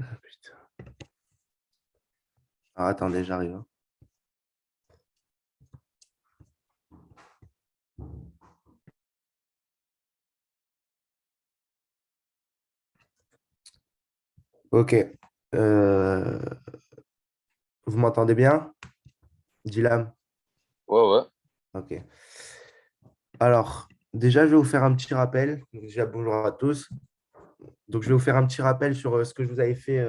Ah, putain. Ah, attendez, j'arrive. Ok. Vous m'entendez bien? Dilam? Ouais, ouais. Ok. Alors, déjà, je vais vous faire un petit rappel. Donc, déjà, bonjour à tous. Donc, je vais vous faire un petit rappel sur ce que je vous avais fait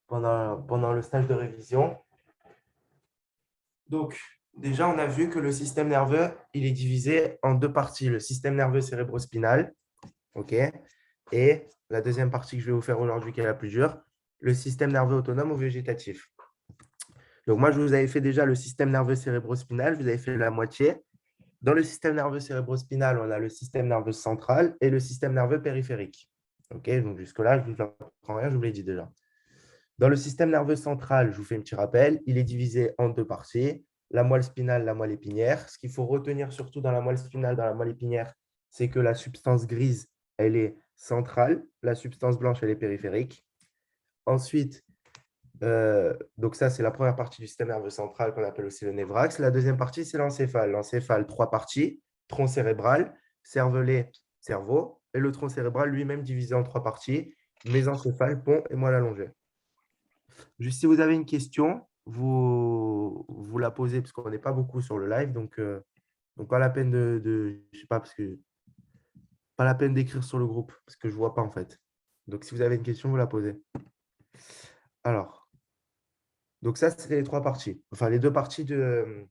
pendant le stage de révision. Donc, déjà, on a vu que le système nerveux, il est divisé en deux parties. Le système nerveux cérébrospinal, ok, et la deuxième partie que je vais vous faire aujourd'hui, qui est la plus dure, le système nerveux autonome ou végétatif. Donc, moi, je vous avais fait déjà le système nerveux cérébrospinal, je vous avais fait la moitié. Dans le système nerveux cérébrospinal, on a le système nerveux central et le système nerveux périphérique. Ok, donc jusque-là, je ne vous apprends rien, je vous l'ai dit déjà. Dans le système nerveux central, je vous fais un petit rappel, il est divisé en deux parties, la moelle spinale, la moelle épinière. Ce qu'il faut retenir surtout dans la moelle spinale, dans la moelle épinière, c'est que la substance grise, elle est centrale, la substance blanche, elle est périphérique. Ensuite, donc ça, c'est la première partie du système nerveux central qu'on appelle aussi le névrax. La deuxième partie, c'est l'encéphale. L'encéphale, trois parties, tronc cérébral, cervelet, cerveau, et le tronc cérébral lui-même divisé en trois parties, mésencéphale, pont et moelle allongée. Juste si vous avez une question, vous la posez parce qu'on n'est pas beaucoup sur le live, donc pas la peine je sais pas, parce que pas la peine d'écrire sur le groupe parce que je vois pas en fait. Donc si vous avez une question, vous la posez. Alors, donc ça, c'est les trois parties, enfin les deux parties du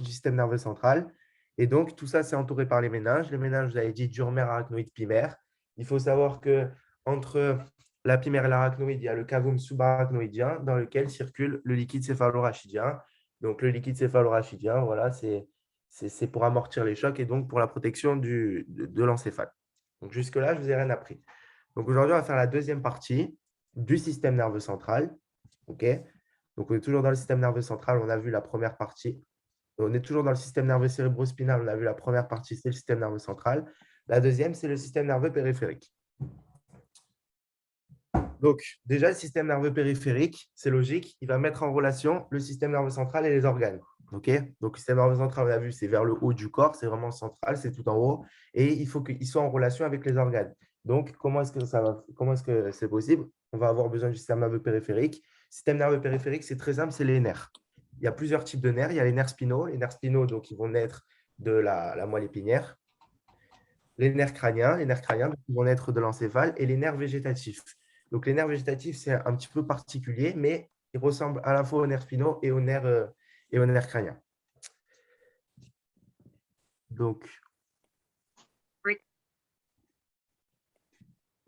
système nerveux central. Et donc tout ça, c'est entouré par les méninges. Les méninges, vous avez dit durmère, arachnoïde, pimaire. Il faut savoir que entre la pimaire et l'arachnoïde, il y a le cavum subarachnoïdien dans lequel circule le liquide céphalorachidien. Donc, le liquide céphalorachidien, voilà, c'est pour amortir les chocs et donc pour la protection de l'encéphale. Donc, jusque-là, je vous ai rien appris. Donc, aujourd'hui, on va faire la deuxième partie du système nerveux central. OK? Donc, on est toujours dans le système nerveux central. On a vu la première partie. On est toujours dans le système nerveux cérébrospinal. On a vu la première partie, c'est le système nerveux central. La deuxième, c'est le système nerveux périphérique. Donc, déjà, le système nerveux périphérique, c'est logique, il va mettre en relation le système nerveux central et les organes. OK? Donc, le système nerveux central, on a vu, c'est vers le haut du corps, c'est vraiment central, c'est tout en haut. Et il faut qu'il soit en relation avec les organes. Donc, comment est-ce que c'est possible? On va avoir besoin du système nerveux périphérique. Le système nerveux périphérique, c'est très simple, c'est les nerfs. Il y a plusieurs types de nerfs. Il y a les nerfs spinaux. Les nerfs spinaux, donc, ils vont naître de la moelle épinière. Les nerfs crâniens, donc, ils vont naître de l'encéphale. Et les nerfs végétatifs. Donc, les nerfs végétatifs, c'est un petit peu particulier, mais ils ressemblent à la fois aux nerfs spinaux et aux nerfs crâniens. Donc,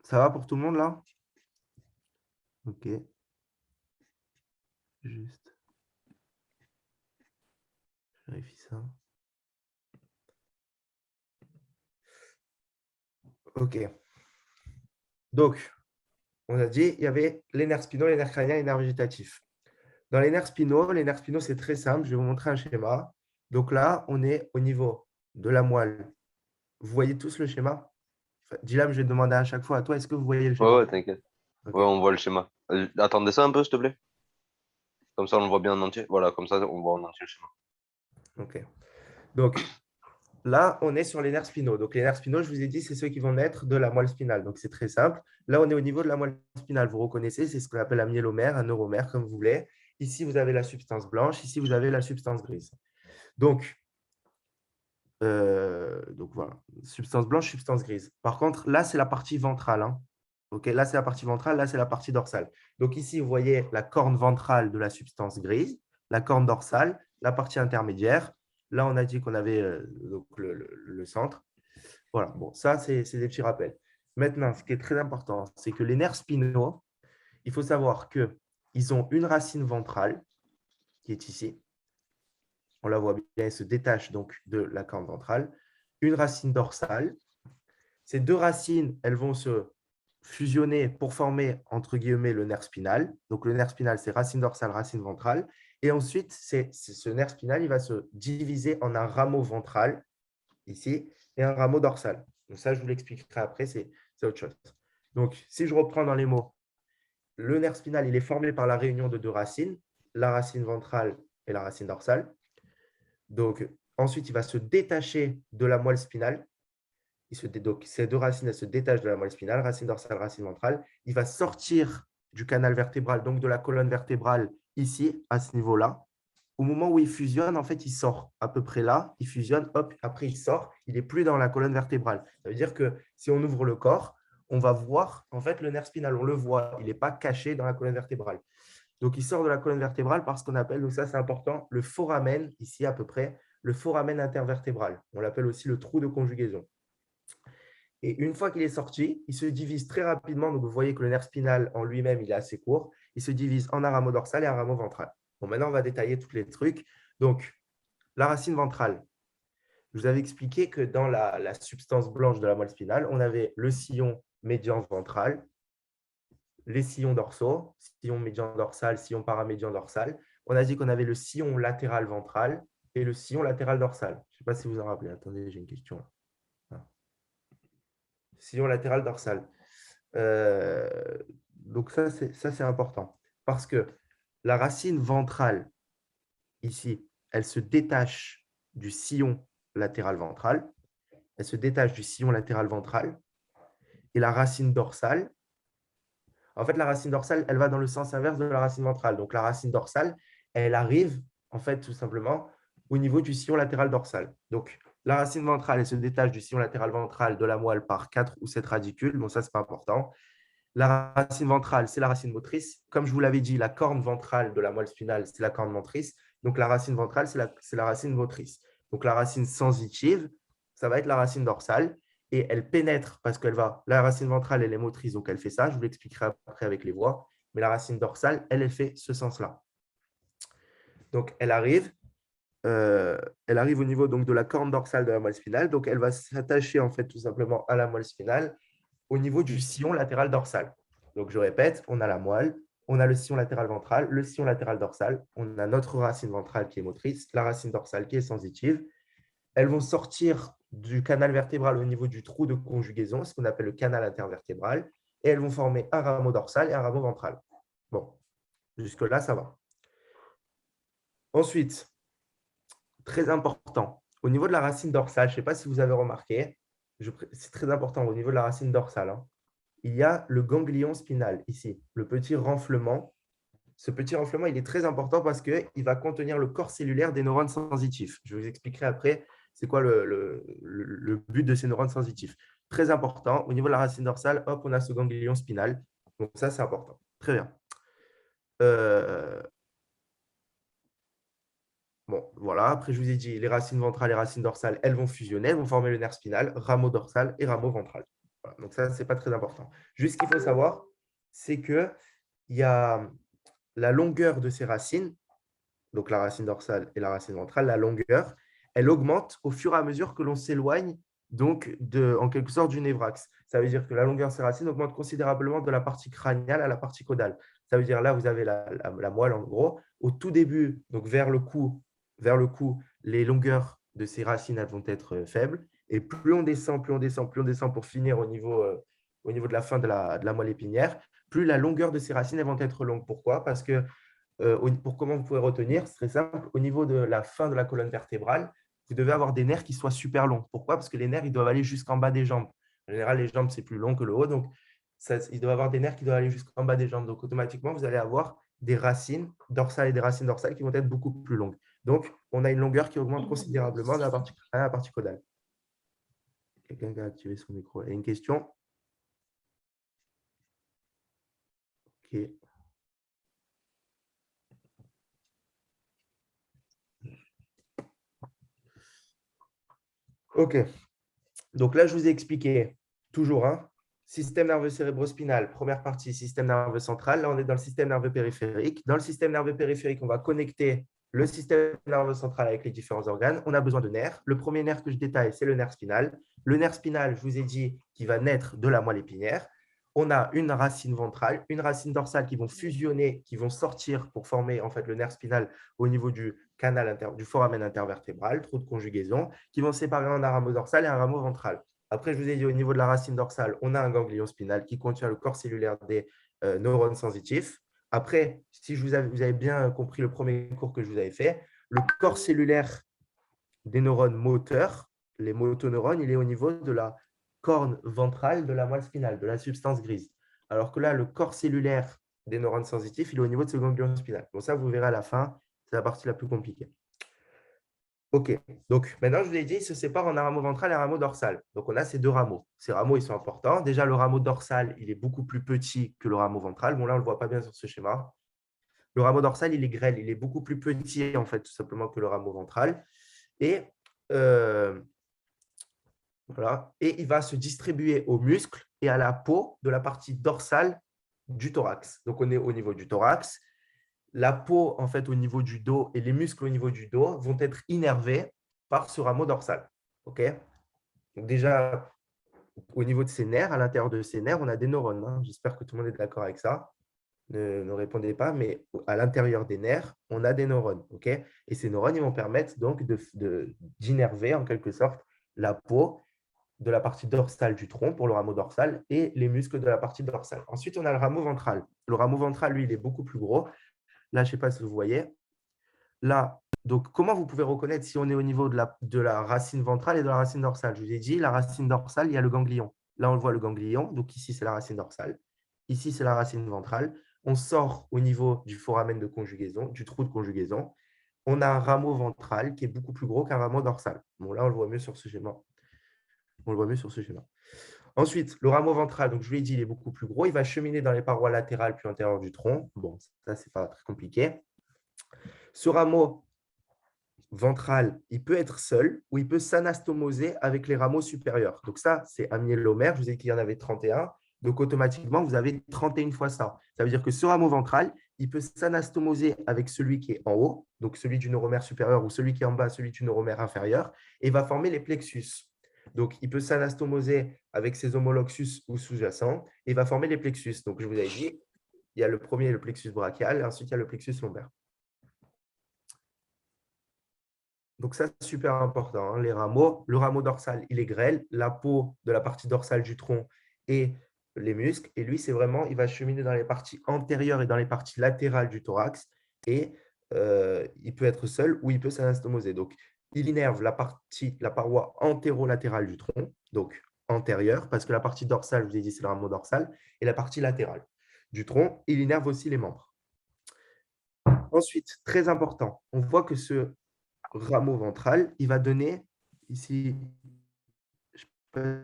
ça va pour tout le monde là? Ok. Juste, je vérifie ça. Ok. Donc, on a dit, il y avait les nerfs spinaux, les nerfs crâniens et les nerfs végétatifs. Dans les nerfs spinaux, c'est très simple. Je vais vous montrer un schéma. Donc là, on est au niveau de la moelle. Vous voyez tous le schéma? Enfin, Dylan, je vais demander à chaque fois à toi, est-ce que vous voyez le Ouais, schéma? ouais, t'inquiète. Ok. Ouais, on voit le schéma. Attendez ça un peu, s'il te plaît. Comme ça, on le voit bien en entier. Voilà, comme ça, on voit en entier le schéma. Ok. Donc, là, on est sur les nerfs spinaux. Donc, les nerfs spinaux, je vous ai dit, c'est ceux qui vont naître de la moelle spinale. Donc, c'est très simple. Là, on est au niveau de la moelle spinale. Vous reconnaissez, c'est ce qu'on appelle un myélomère, un neuromère, comme vous voulez. Ici, vous avez la substance blanche. Ici, vous avez la substance grise. Donc voilà, substance blanche, substance grise. Par contre, là, c'est la partie ventrale. Hein. Ok, là, c'est la partie ventrale. Là, c'est la partie dorsale. Donc, ici, vous voyez la corne ventrale de la substance grise, la corne dorsale, la partie intermédiaire. Là, on a dit qu'on avait donc le centre. Voilà, bon, ça, c'est des petits rappels. Maintenant, ce qui est très important, c'est que les nerfs spinaux, il faut savoir qu'ils ont une racine ventrale qui est ici. On la voit bien, elle se détache donc de la corne ventrale. Une racine dorsale. Ces deux racines, elles vont se fusionner pour former, entre guillemets, le nerf spinal. Donc, le nerf spinal, c'est racine dorsale, racine ventrale. Et ensuite, ce nerf spinal, il va se diviser en un rameau ventral, ici, et un rameau dorsal. Donc ça, je vous l'expliquerai après. Ça c'est autre chose. Donc, si je reprends dans les mots, le nerf spinal, il est formé par la réunion de deux racines, la racine ventrale et la racine dorsale. Donc, ensuite, il va se détacher de la moelle spinale. Donc, ces deux racines, elles se détachent de la moelle spinale, racine dorsale, racine ventrale. Il va sortir du canal vertébral, donc de la colonne vertébrale, ici, à ce niveau-là. Au moment où il fusionne, en fait, il sort à peu près là. Il fusionne, hop, après il sort. Il n'est plus dans la colonne vertébrale. Ça veut dire que si on ouvre le corps, on va voir, en fait, le nerf spinal, on le voit. Il n'est pas caché dans la colonne vertébrale. Donc, il sort de la colonne vertébrale par ce qu'on appelle, donc ça c'est important, le foramen, ici à peu près, le foramen intervertébral. On l'appelle aussi le trou de conjugaison. Et une fois qu'il est sorti, il se divise très rapidement. Donc, vous voyez que le nerf spinal en lui-même, il est assez court. Il se divise en un rameau dorsal et un rameau ventral. Bon, maintenant, on va détailler tous les trucs. Donc, la racine ventrale. Je vous avais expliqué que dans la substance blanche de la moelle spinale, on avait le sillon médian ventral, les sillons dorsaux, sillon médian dorsal, sillon paramédian dorsal. On a dit qu'on avait le sillon latéral ventral et le sillon latéral dorsal. Je ne sais pas si vous en rappelez. Attendez, j'ai une question. Sillon latéral dorsal. Donc ça, c'est important. Parce que la racine ventrale, ici, elle se détache du sillon latéral ventral. Elle se détache du sillon latéral ventral. Et la racine dorsale, en fait, la racine dorsale, elle va dans le sens inverse de la racine ventrale. Donc, la racine dorsale, elle arrive, en fait, tout simplement, au niveau du sillon latéral dorsal. Donc, la racine ventrale, elle se détache du sillon latéral ventral de la moelle par 4 ou 7 radicules. Bon, ça, ce n'est pas important. La racine ventrale, c'est la racine motrice. Comme je vous l'avais dit, la corne ventrale de la moelle spinale, c'est la corne motrice. Donc, la racine ventrale, c'est la racine motrice. Donc, la racine sensitive, ça va être la racine dorsale. Et elle pénètre parce qu'elle va. La racine ventrale, elle est motrice, donc elle fait ça. Je vous l'expliquerai après avec les voies. Mais la racine dorsale, elle fait ce sens-là. Donc, elle arrive au niveau donc, de la corne dorsale de la moelle spinale. Donc, elle va s'attacher en fait tout simplement à la moelle spinale au niveau du sillon latéral dorsal. Donc, je répète, on a la moelle, on a le sillon latéral ventral, le sillon latéral dorsal, on a notre racine ventrale qui est motrice, la racine dorsale qui est sensitive. Elles vont sortir du canal vertébral au niveau du trou de conjugaison, ce qu'on appelle le canal intervertébral, et elles vont former un rameau dorsal et un rameau ventral. Bon, jusque-là, ça va. Ensuite, très important, au niveau de la racine dorsale, je ne sais pas si vous avez remarqué, c'est très important au niveau de la racine dorsale, hein, il y a le ganglion spinal ici, le petit renflement. Ce petit renflement, il est très important parce qu'il va contenir le corps cellulaire des neurones sensitifs. Je vous expliquerai après c'est quoi le but de ces neurones sensitifs. Très important. Au niveau de la racine dorsale, hop, on a ce ganglion spinal. Donc ça, c'est important. Très bien. Bon, voilà. Après, je vous ai dit, les racines ventrales et les racines dorsales, elles vont fusionner, elles vont former le nerf spinal, rameau dorsal et rameau ventral. Voilà. Donc ça, ce n'est pas très important. Juste ce qu'il faut savoir, c'est qu'il y a la longueur de ces racines, donc la racine dorsale et la racine ventrale, la longueur, elle augmente au fur et à mesure que l'on s'éloigne donc en quelque sorte du névrax. Ça veut dire que la longueur de ces racines augmente considérablement de la partie crâniale à la partie caudale. Ça veut dire là, vous avez la moelle en gros. Au tout début, donc vers le cou, les longueurs de ces racines elles vont être faibles. Et plus on descend, pour finir au niveau de la fin de la moelle épinière, plus la longueur de ces racines elles vont être longues. Pourquoi? Parce que pour comment vous pouvez retenir, c'est très simple. Au niveau de la fin de la colonne vertébrale, vous devez avoir des nerfs qui soient super longs. Pourquoi? Parce que les nerfs, ils doivent aller jusqu'en bas des jambes. En général, les jambes, c'est plus long que le haut. Donc, ils doivent avoir des nerfs qui doivent aller jusqu'en bas des jambes. Donc, automatiquement, vous allez avoir des racines dorsales et des racines dorsales qui vont être beaucoup plus longues. Donc, on a une longueur qui augmente considérablement de la partie crânienne à la partie caudale. Quelqu'un qui a activé son micro. Il y a une question? Ok. Ok. Donc là, je vous ai expliqué, toujours, hein, système nerveux cérébrospinal, première partie, système nerveux central. Là, on est dans le système nerveux périphérique. Dans le système nerveux périphérique, on va connecter le système nerveux central avec les différents organes. On a besoin de nerfs. Le premier nerf que je détaille, c'est le nerf spinal. Le nerf spinal, je vous ai dit, qui va naître de la moelle épinière. On a une racine ventrale, une racine dorsale qui vont fusionner, qui vont sortir pour former en fait le nerf spinal au niveau du canal du foramen intervertébral, trou de conjugaison, qui vont séparer un rameau dorsal et un rameau ventral. Après, je vous ai dit, au niveau de la racine dorsale, on a un ganglion spinal qui contient le corps cellulaire des neurones sensitifs. Après, si vous avez bien compris le premier cours que je vous avais fait, le corps cellulaire des neurones moteurs, les motoneurones, il est au niveau de la corne ventrale de la moelle spinale, de la substance grise. Alors que là, le corps cellulaire des neurones sensitifs, il est au niveau de ce ganglion spinal. Bon, ça, vous verrez à la fin, c'est la partie la plus compliquée. OK, donc maintenant, je vous ai dit, il se sépare en un rameau ventral et un rameau dorsal. Donc, on a ces deux rameaux. Ces rameaux, ils sont importants. Déjà, le rameau dorsal, il est beaucoup plus petit que le rameau ventral. Bon, là, on ne le voit pas bien sur ce schéma. Le rameau dorsal, il est grêle. Il est beaucoup plus petit, en fait, tout simplement que le rameau ventral. Et, voilà. Et il va se distribuer aux muscles et à la peau de la partie dorsale du thorax. Donc, on est au niveau du thorax. La peau, en fait, au niveau du dos et les muscles au niveau du dos vont être innervés par ce rameau dorsal. OK? Donc déjà, au niveau de ces nerfs, à l'intérieur de ces nerfs, on a des neurones, hein. J'espère que tout le monde est d'accord avec ça. Ne répondez pas, mais à l'intérieur des nerfs, on a des neurones. OK? Et ces neurones, ils vont permettre donc d'innerver en quelque sorte la peau de la partie dorsale du tronc pour le rameau dorsal et les muscles de la partie dorsale. Ensuite, on a le rameau ventral. Le rameau ventral, lui, il est beaucoup plus gros. Là, je ne sais pas si vous voyez. Là, donc, comment vous pouvez reconnaître si on est au niveau de la racine ventrale et de la racine dorsale? Je vous ai dit, la racine dorsale, il y a le ganglion. Là, on le voit, le ganglion. Donc, ici, c'est la racine dorsale. Ici, c'est la racine ventrale. On sort au niveau du foramen de conjugaison, du trou de conjugaison. On a un rameau ventral qui est beaucoup plus gros qu'un rameau dorsal. Bon, là, on le voit mieux sur ce schéma. On le voit mieux sur ce schéma. Ensuite, le rameau ventral, donc je vous l'ai dit, il est beaucoup plus gros. Il va cheminer dans les parois latérales puis antérieures du tronc. Bon, ça, ce n'est pas très compliqué. Ce rameau ventral, il peut être seul ou il peut s'anastomoser avec les rameaux supérieurs. Donc ça, c'est un myélomère. Je vous ai dit qu'il y en avait 31. Donc automatiquement, vous avez 31 fois ça. Ça veut dire que ce rameau ventral, il peut s'anastomoser avec celui qui est en haut, donc celui du neuromère supérieur, ou celui qui est en bas, celui du neuromère inférieur, et va former les plexus. Donc, il peut s'anastomoser avec ses homologues sus ou sous-jacents et va former les plexus. Donc, je vous avais dit, il y a le premier, le plexus brachial, et ensuite, il y a le plexus lombaire. Donc, ça, c'est super important, hein, les rameaux. Le rameau dorsal, il est grêle. La peau de la partie dorsale du tronc et les muscles. Et lui, c'est vraiment, il va cheminer dans les parties antérieures et dans les parties latérales du thorax. Et il peut être seul ou il peut s'anastomoser. Donc, il innerve la paroi antérolatérale du tronc, donc antérieure, parce que la partie dorsale, je vous ai dit, c'est le rameau dorsal, et la partie latérale du tronc, il innerve aussi les membres. Ensuite, très important, on voit que ce rameau ventral, il va donner, ici, je sais pas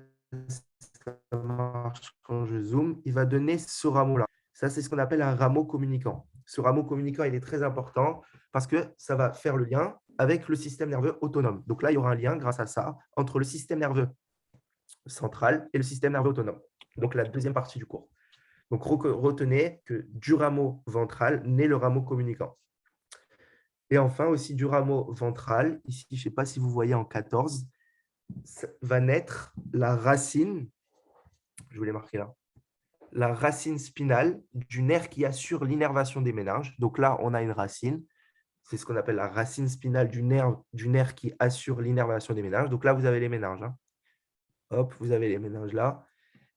si ça marche quand je zoome, il va donner ce rameau-là. Ça, c'est ce qu'on appelle un rameau communicant. Ce rameau communicant, il est très important parce que ça va faire le lien avec le système nerveux autonome. Donc là, il y aura un lien grâce à ça entre le système nerveux central et le système nerveux autonome. Donc la deuxième partie du cours. Donc retenez que du rameau ventral naît le rameau communicant. Et enfin, aussi du rameau ventral, ici, je ne sais pas si vous voyez en 14, va naître la racine, je vous l'ai marqué là, la racine spinale du nerf qui assure l'innervation des méninges. Donc là, on a une racine, c'est ce qu'on appelle la racine spinale du nerf qui assure l'innervation des méninges. Donc là, vous avez les méninges, hein. Hop, vous avez les méninges là.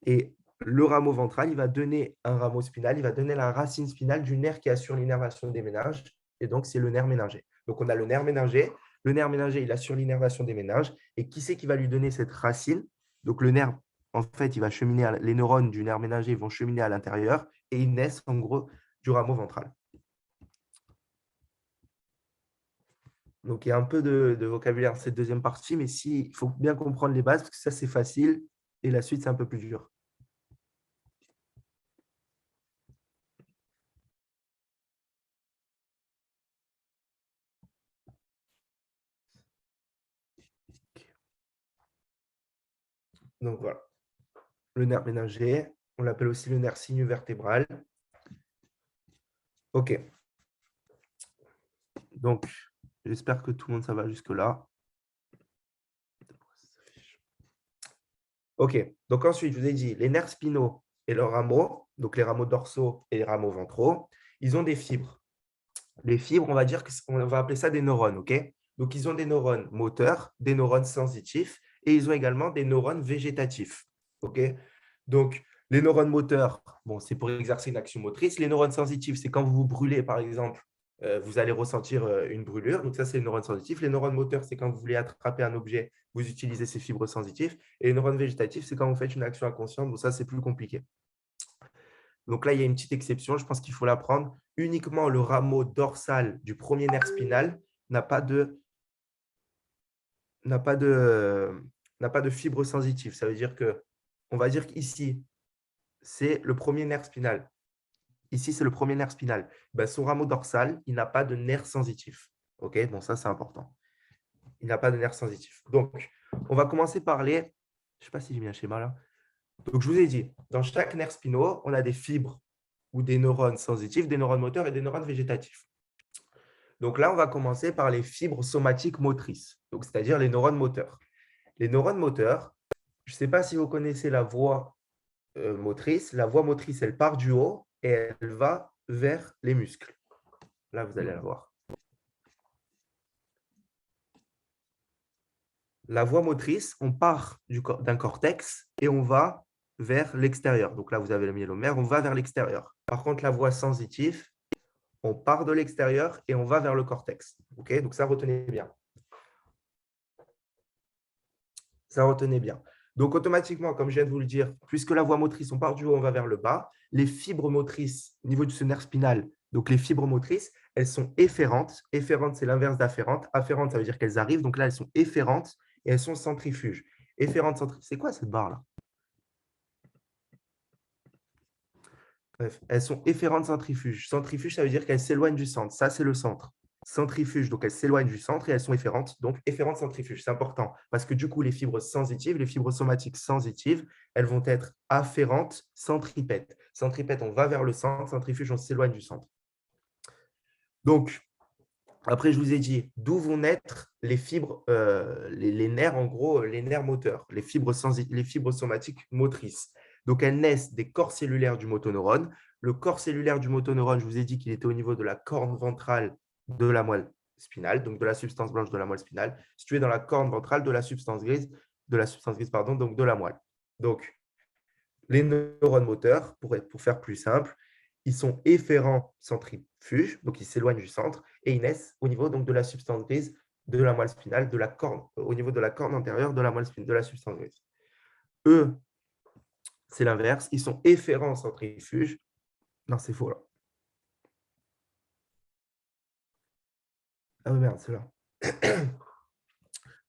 Et le rameau ventral, il va donner un rameau spinal, il va donner la racine spinale du nerf qui assure l'innervation des méninges. Et donc, c'est le nerf méningé. Donc, on a le nerf méningé. Le nerf méningé, il assure l'innervation des méninges. Et qui c'est qui va lui donner cette racine? Donc, le nerf, en fait, il va cheminer, les neurones du nerf méningé vont cheminer à l'intérieur et ils naissent, en gros, du rameau ventral. Donc, il y a un peu de vocabulaire dans cette deuxième partie, mais il faut bien comprendre les bases, parce que ça, c'est facile. Et la suite, c'est un peu plus dur. Donc, voilà. Le nerf méningé, on l'appelle aussi le nerf sinus-vertébral. OK. Donc, j'espère que tout le monde, ça va jusque-là. OK. Donc, ensuite, je vous ai dit, les nerfs spinaux et leurs rameaux, donc les rameaux dorsaux et les rameaux ventraux, ils ont des fibres. Les fibres, on va dire qu'on va appeler ça des neurones. OK. Donc, ils ont des neurones moteurs, des neurones sensitifs et ils ont également des neurones végétatifs. Okay, donc, les neurones moteurs, bon, c'est pour exercer une action motrice. Les neurones sensitifs, c'est quand vous vous brûlez, par exemple, vous allez ressentir une brûlure. Donc, ça, c'est les neurones sensitifs. Les neurones moteurs, c'est quand vous voulez attraper un objet, vous utilisez ces fibres sensitives. Et les neurones végétatifs, c'est quand vous faites une action inconsciente. Donc, ça, c'est plus compliqué. Donc là, il y a une petite exception. Je pense qu'il faut l'apprendre. Uniquement le rameau dorsal du premier nerf spinal n'a pas de fibre sensitive. Ça veut dire que, on va dire qu'ici, c'est le premier nerf spinal. Ici, c'est le premier nerf spinal. Ben, son rameau dorsal, il n'a pas de nerf sensitif. OK, donc ça, c'est important. Il n'a pas de nerf sensitif. Donc, on va commencer par les… Je ne sais pas si j'ai mis un schéma là. Donc, je vous ai dit, dans chaque nerf spinaux, on a des fibres ou des neurones sensitifs, des neurones moteurs et des neurones végétatifs. Donc là, on va commencer par les fibres somatiques motrices, donc c'est-à-dire les neurones moteurs. Les neurones moteurs, je ne sais pas si vous connaissez la voie motrice. La voie motrice, elle part du haut et elle va vers les muscles. Là, vous allez la voir. La voie motrice, on part d'un cortex et on va vers l'extérieur. Donc là, vous avez le myélomère, on va vers l'extérieur. Par contre, la voie sensitive, on part de l'extérieur et on va vers le cortex. Okay, donc ça, retenez bien. Ça, retenez bien. Donc, automatiquement, comme je viens de vous le dire, puisque la voie motrice, on part du haut, on va vers le bas, les fibres motrices au niveau de ce nerf spinal, donc les fibres motrices, elles sont efférentes. Efférentes, c'est l'inverse d'afférentes. Afférentes, ça veut dire qu'elles arrivent. Donc là, elles sont efférentes et elles sont centrifuges. Efférentes, centrifuges. C'est quoi cette barre-là? Bref, elles sont efférentes centrifuges. Centrifuge, ça veut dire qu'elles s'éloignent du centre. Ça, c'est le centre. Centrifuge, donc elles s'éloignent du centre et elles sont efférentes. Donc, efférentes centrifuges, c'est important parce que du coup, les fibres sensitives, les fibres somatiques sensitives, elles vont être afférentes centripètes. Centripète, on va vers le centre. Centrifuge, on s'éloigne du centre. Donc, après, je vous ai dit d'où vont naître les fibres, les nerfs, en gros, les nerfs moteurs, les fibres somatiques motrices. Donc, elles naissent des corps cellulaires du motoneurone. Le corps cellulaire du motoneurone, je vous ai dit qu'il était au niveau de la corne ventrale de la moelle spinale, donc de la substance blanche de la moelle spinale, situé dans la corne ventrale de la substance grise, donc de la moelle. Donc, les neurones moteurs, pour faire plus simple, ils sont efférents centrifuges, donc ils s'éloignent du centre, et ils naissent au niveau donc, de la substance grise de la moelle spinale, de la corne, au niveau de la corne antérieure de la moelle spinale, de la substance grise. Eux, c'est l'inverse, ils sont efférents centrifuges. Non, c'est faux là. Ah oui, merde, c'est là.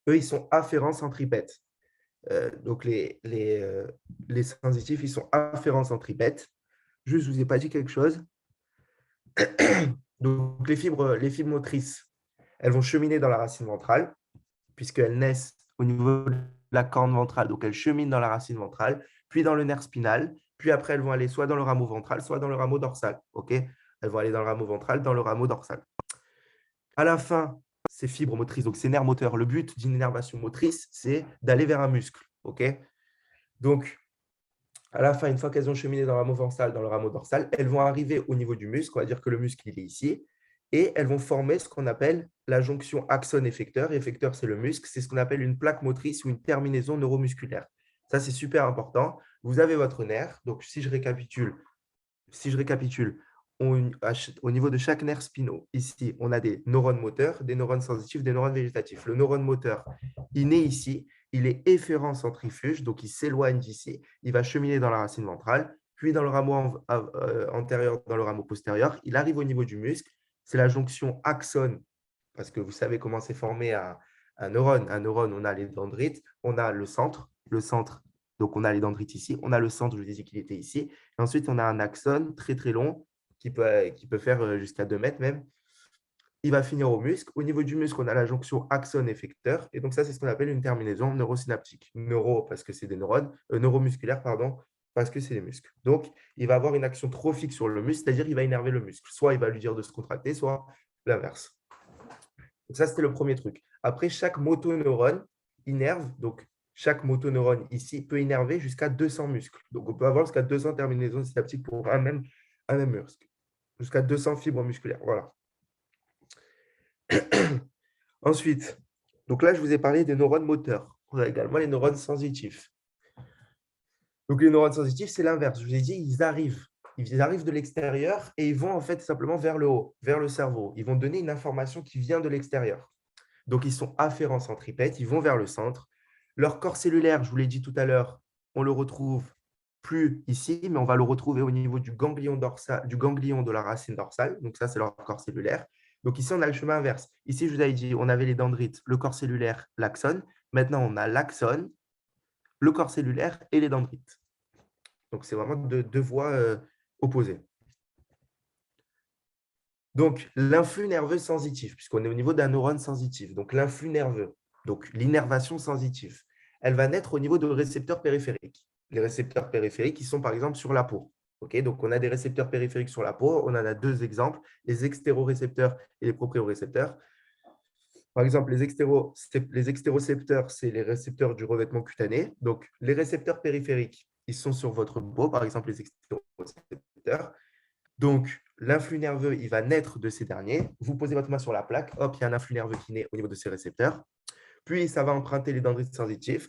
Eux, ils sont afférents centripètes. Donc, les sensitifs, ils sont afférents centripètes. Juste, je ne vous ai pas dit quelque chose. Donc, les fibres motrices, elles vont cheminer dans la racine ventrale, puisqu'elles naissent au niveau de la corne ventrale. Donc, elles cheminent dans la racine ventrale, puis dans le nerf spinal, puis après, elles vont aller soit dans le rameau ventral, soit dans le rameau dorsal. Okay, elles vont aller dans le rameau ventral, dans le rameau dorsal. À la fin, ces fibres motrices, donc ces nerfs moteurs, le but d'une innervation motrice, c'est d'aller vers un muscle. Okay, donc, à la fin, une fois qu'elles ont cheminé dans le rameau ventral, dans le rameau dorsal, elles vont arriver au niveau du muscle, on va dire que le muscle il est ici, et elles vont former ce qu'on appelle la jonction axone-effecteur. Effecteur, c'est le muscle, c'est ce qu'on appelle une plaque motrice ou une terminaison neuromusculaire. Ça, c'est super important. Vous avez votre nerf, donc si je récapitule, au niveau de chaque nerf spinaux, ici, on a des neurones moteurs, des neurones sensitifs, des neurones végétatifs. Le neurone moteur, il naît ici, il est efférent centrifuge, donc il s'éloigne d'ici, il va cheminer dans la racine ventrale, puis dans le rameau antérieur, dans le rameau postérieur, il arrive au niveau du muscle, c'est la jonction axone, parce que vous savez comment c'est formé un neurone. Un neurone, on a les dendrites, on a le centre, donc on a les dendrites ici, on a le centre, je vous ai dit qu'il était ici, et ensuite on a un axone très très long qui peut faire jusqu'à 2 mètres même. Il va finir au muscle. Au niveau du muscle, on a la jonction axone-effecteur. Et donc, ça, c'est ce qu'on appelle une terminaison neurosynaptique. Neuro, parce que c'est des neurones, neuromusculaire, pardon, parce que c'est les muscles. Donc, il va avoir une action trophique sur le muscle, c'est-à-dire qu'il va énerver le muscle. Soit il va lui dire de se contracter, soit l'inverse. Donc, ça, c'était le premier truc. Après, chaque motoneurone innerve. Donc, chaque motoneurone ici peut innerver jusqu'à 200 muscles. Donc, on peut avoir jusqu'à 200 terminaisons synaptiques pour un même muscle. Jusqu'à 200 fibres musculaires. Voilà. Ensuite, donc là, je vous ai parlé des neurones moteurs. on a également les neurones sensitifs. Donc, les neurones sensitifs, c'est l'inverse. Je vous ai dit, ils arrivent de l'extérieur et ils vont en fait simplement vers le haut, vers le cerveau. Ils vont donner une information qui vient de l'extérieur. Donc, ils sont afférents centripètes, ils vont vers le centre. Leur corps cellulaire, je vous l'ai dit tout à l'heure, on le retrouve plus ici, mais on va le retrouver au niveau du ganglion dorsal, du ganglion de la racine dorsale. Donc, ça, c'est leur corps cellulaire. Donc, ici, on a le chemin inverse. Ici, je vous avais dit, on avait les dendrites, le corps cellulaire, l'axone. Maintenant, on a l'axone, le corps cellulaire et les dendrites. Donc, c'est vraiment deux voies opposées. Donc, l'influx nerveux sensitif, puisqu'on est au niveau d'un neurone sensitif. Donc, l'influx nerveux, donc l'innervation sensitive, elle va naître au niveau de récepteurs périphériques. Les récepteurs périphériques, ils sont par exemple sur la peau. Donc, on a des récepteurs périphériques sur la peau. On en a deux exemples, les extérorécepteurs et les propriorécepteurs. Par exemple, les extérocepteurs, c'est les récepteurs du revêtement cutané. Donc, les récepteurs périphériques, ils sont sur votre peau, par exemple les extérorécepteurs. Donc, l'influx nerveux, il va naître de ces derniers. Vous posez votre main sur la plaque, hop, il y a un influx nerveux qui naît au niveau de ces récepteurs. Puis, ça va emprunter les dendrites sensitifs.